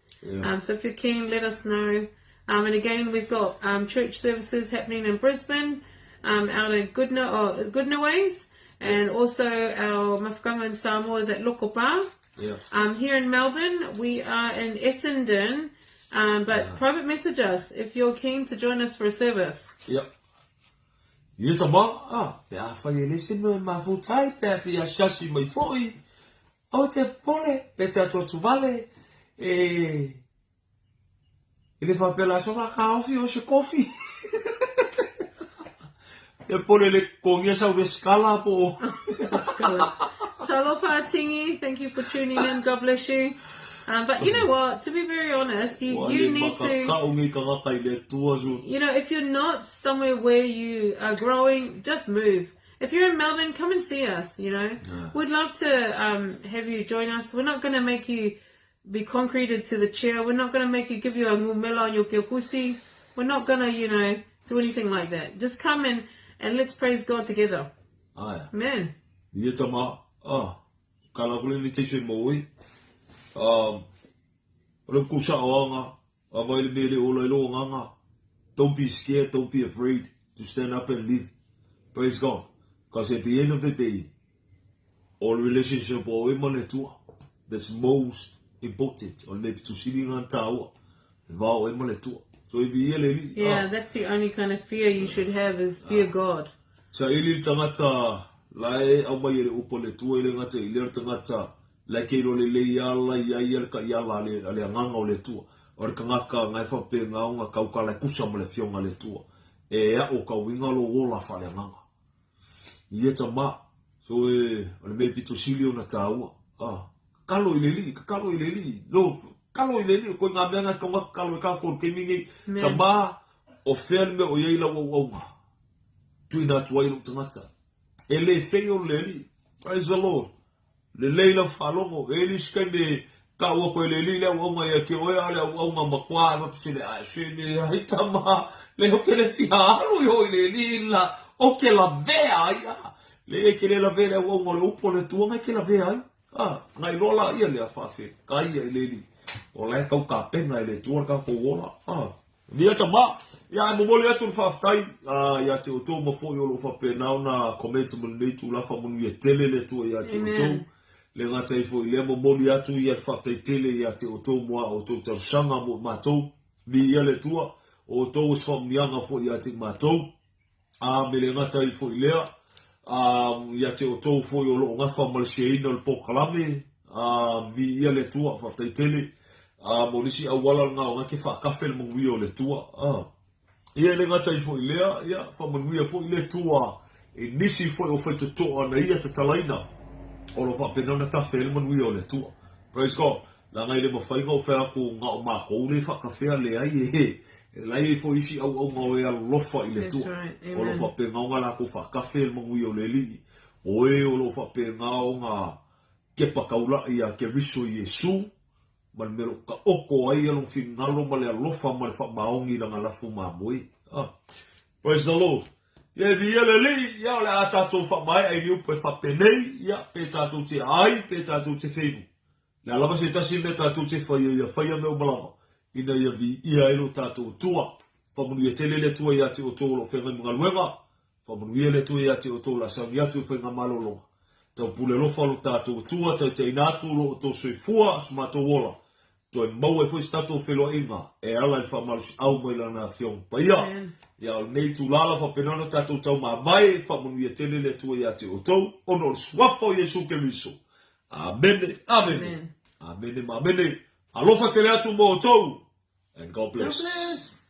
So if you're keen, let us know. And again, we've got church services happening in Brisbane, out in Goodna Ways, and also our mafkanga in Samoa is at Lokopa. Here in Melbourne, we are in Essendon. But private message us if you're keen to join us for a service. Ia tama, pea whai e lese me mafutai, pea whia shasi mai fwoi. O te pole, pe te atua tuvale, e le whapela sora ka ofi o se kofi. E pole le kongia sau le skala po. Talofa Tingi, thank you for tuning in, God bless you. But you know what, to be very honest, you need to, if you're not somewhere where you are growing, just move. If you're in Melbourne, come and see us, We'd love to have you join us. We're not going to make you be concreted to the chair. We're not going to make you give you a ngumela on your kiokusi. We're not going to, do anything like that. Just come in and let's praise God together. Amen. Don't be scared, don't be afraid to stand up and live. Praise God. Because at the end of the day, all relationship that's most important. Or maybe to sitting on tower. So if you that's the only kind of fear you should have is fear God. So ili tangata lai au mai upo le tua ile ngata ile tangata lai ke lo le yala ya ka yala le nganga o le tua o ka ngaka ngai fa pe nga ka ka la kusa mo le fionga le tua e a o ka winga lo ola fa le nganga ye tama so le me pito silio na taua kalo ile li lo kalo ile li ko nga menga ka kalo ka ko ke mingi tama o ferme o ye la wo tuina tuai lo tangata ele feio leli praise the Lord le leila falongo ele skende ka wa ko leli le wa ma ya ke o ya le wa ma makwa ma psile a shene haitama le o ke le fialo yo leli la o ke la vea ya le ke le la vea wa mo le upo le tuanga ke la vea ngai lola ia le fa fe kai leli o le ka pena le tuanga ka ko wola Nia tama, ya momole atu whaftai, ya te oto mafo yo lo whapena na comment mo nei tu la fa mo ye tele le tu ya te oto. Le ngata ifo ile momole atu ya whaftai tele ya te oto mo oto te shanga mo matou, ni ya le tua, oto was from mianga fo ya te matou. Me le ngata ifo ile ya te oto fo yo lo ngafa mo le sheina le pokalame, ni ya le tua whaftai tele. mo nisi awala nga ke fa kafel mo wio le tua ia le ngata ifo ilea ia fa mo wio fo ile tua e nisi fo o fa to na ia te talaina o lo fa penona ta fel mo wio le tua praise God la ngai le mo fa ngo fa ko nga o ma ko le fa kafel le ai la i fo isi au ngo e lo fa ile tua o lo fa penga la ko fa kafel mo wio le li o lo fa penga nga ke pakaula ia ke riso Yesu man mero ka oko ai along fingalo male alofa male fa maongi la ngalafu mamoi praise the Lord ye viele li ya le atato fa mai ai ni pe fa penei ya pe tato te ai pe tato te fenu la lava se tasi le tato te fa ya me oblava ina ya vi ia ilo tato tua fa mu ye tele le tua ya te o tolo fe ngai ngaluenga fa mu ye le tua ya te o tolo sa ya tu fe ngamalolo tau pule lo fa lo tato tua te inatu lo to se fua smato wola to mau e foi stato felo inga e ala fa mal au mai la nación paia ya nei tu lala fa penona tato tau ma vai fa mu ye tele le tua ya te o to ono swafo Yesu Kristo amen amen amen amen alofa tele atu mo to and God bless.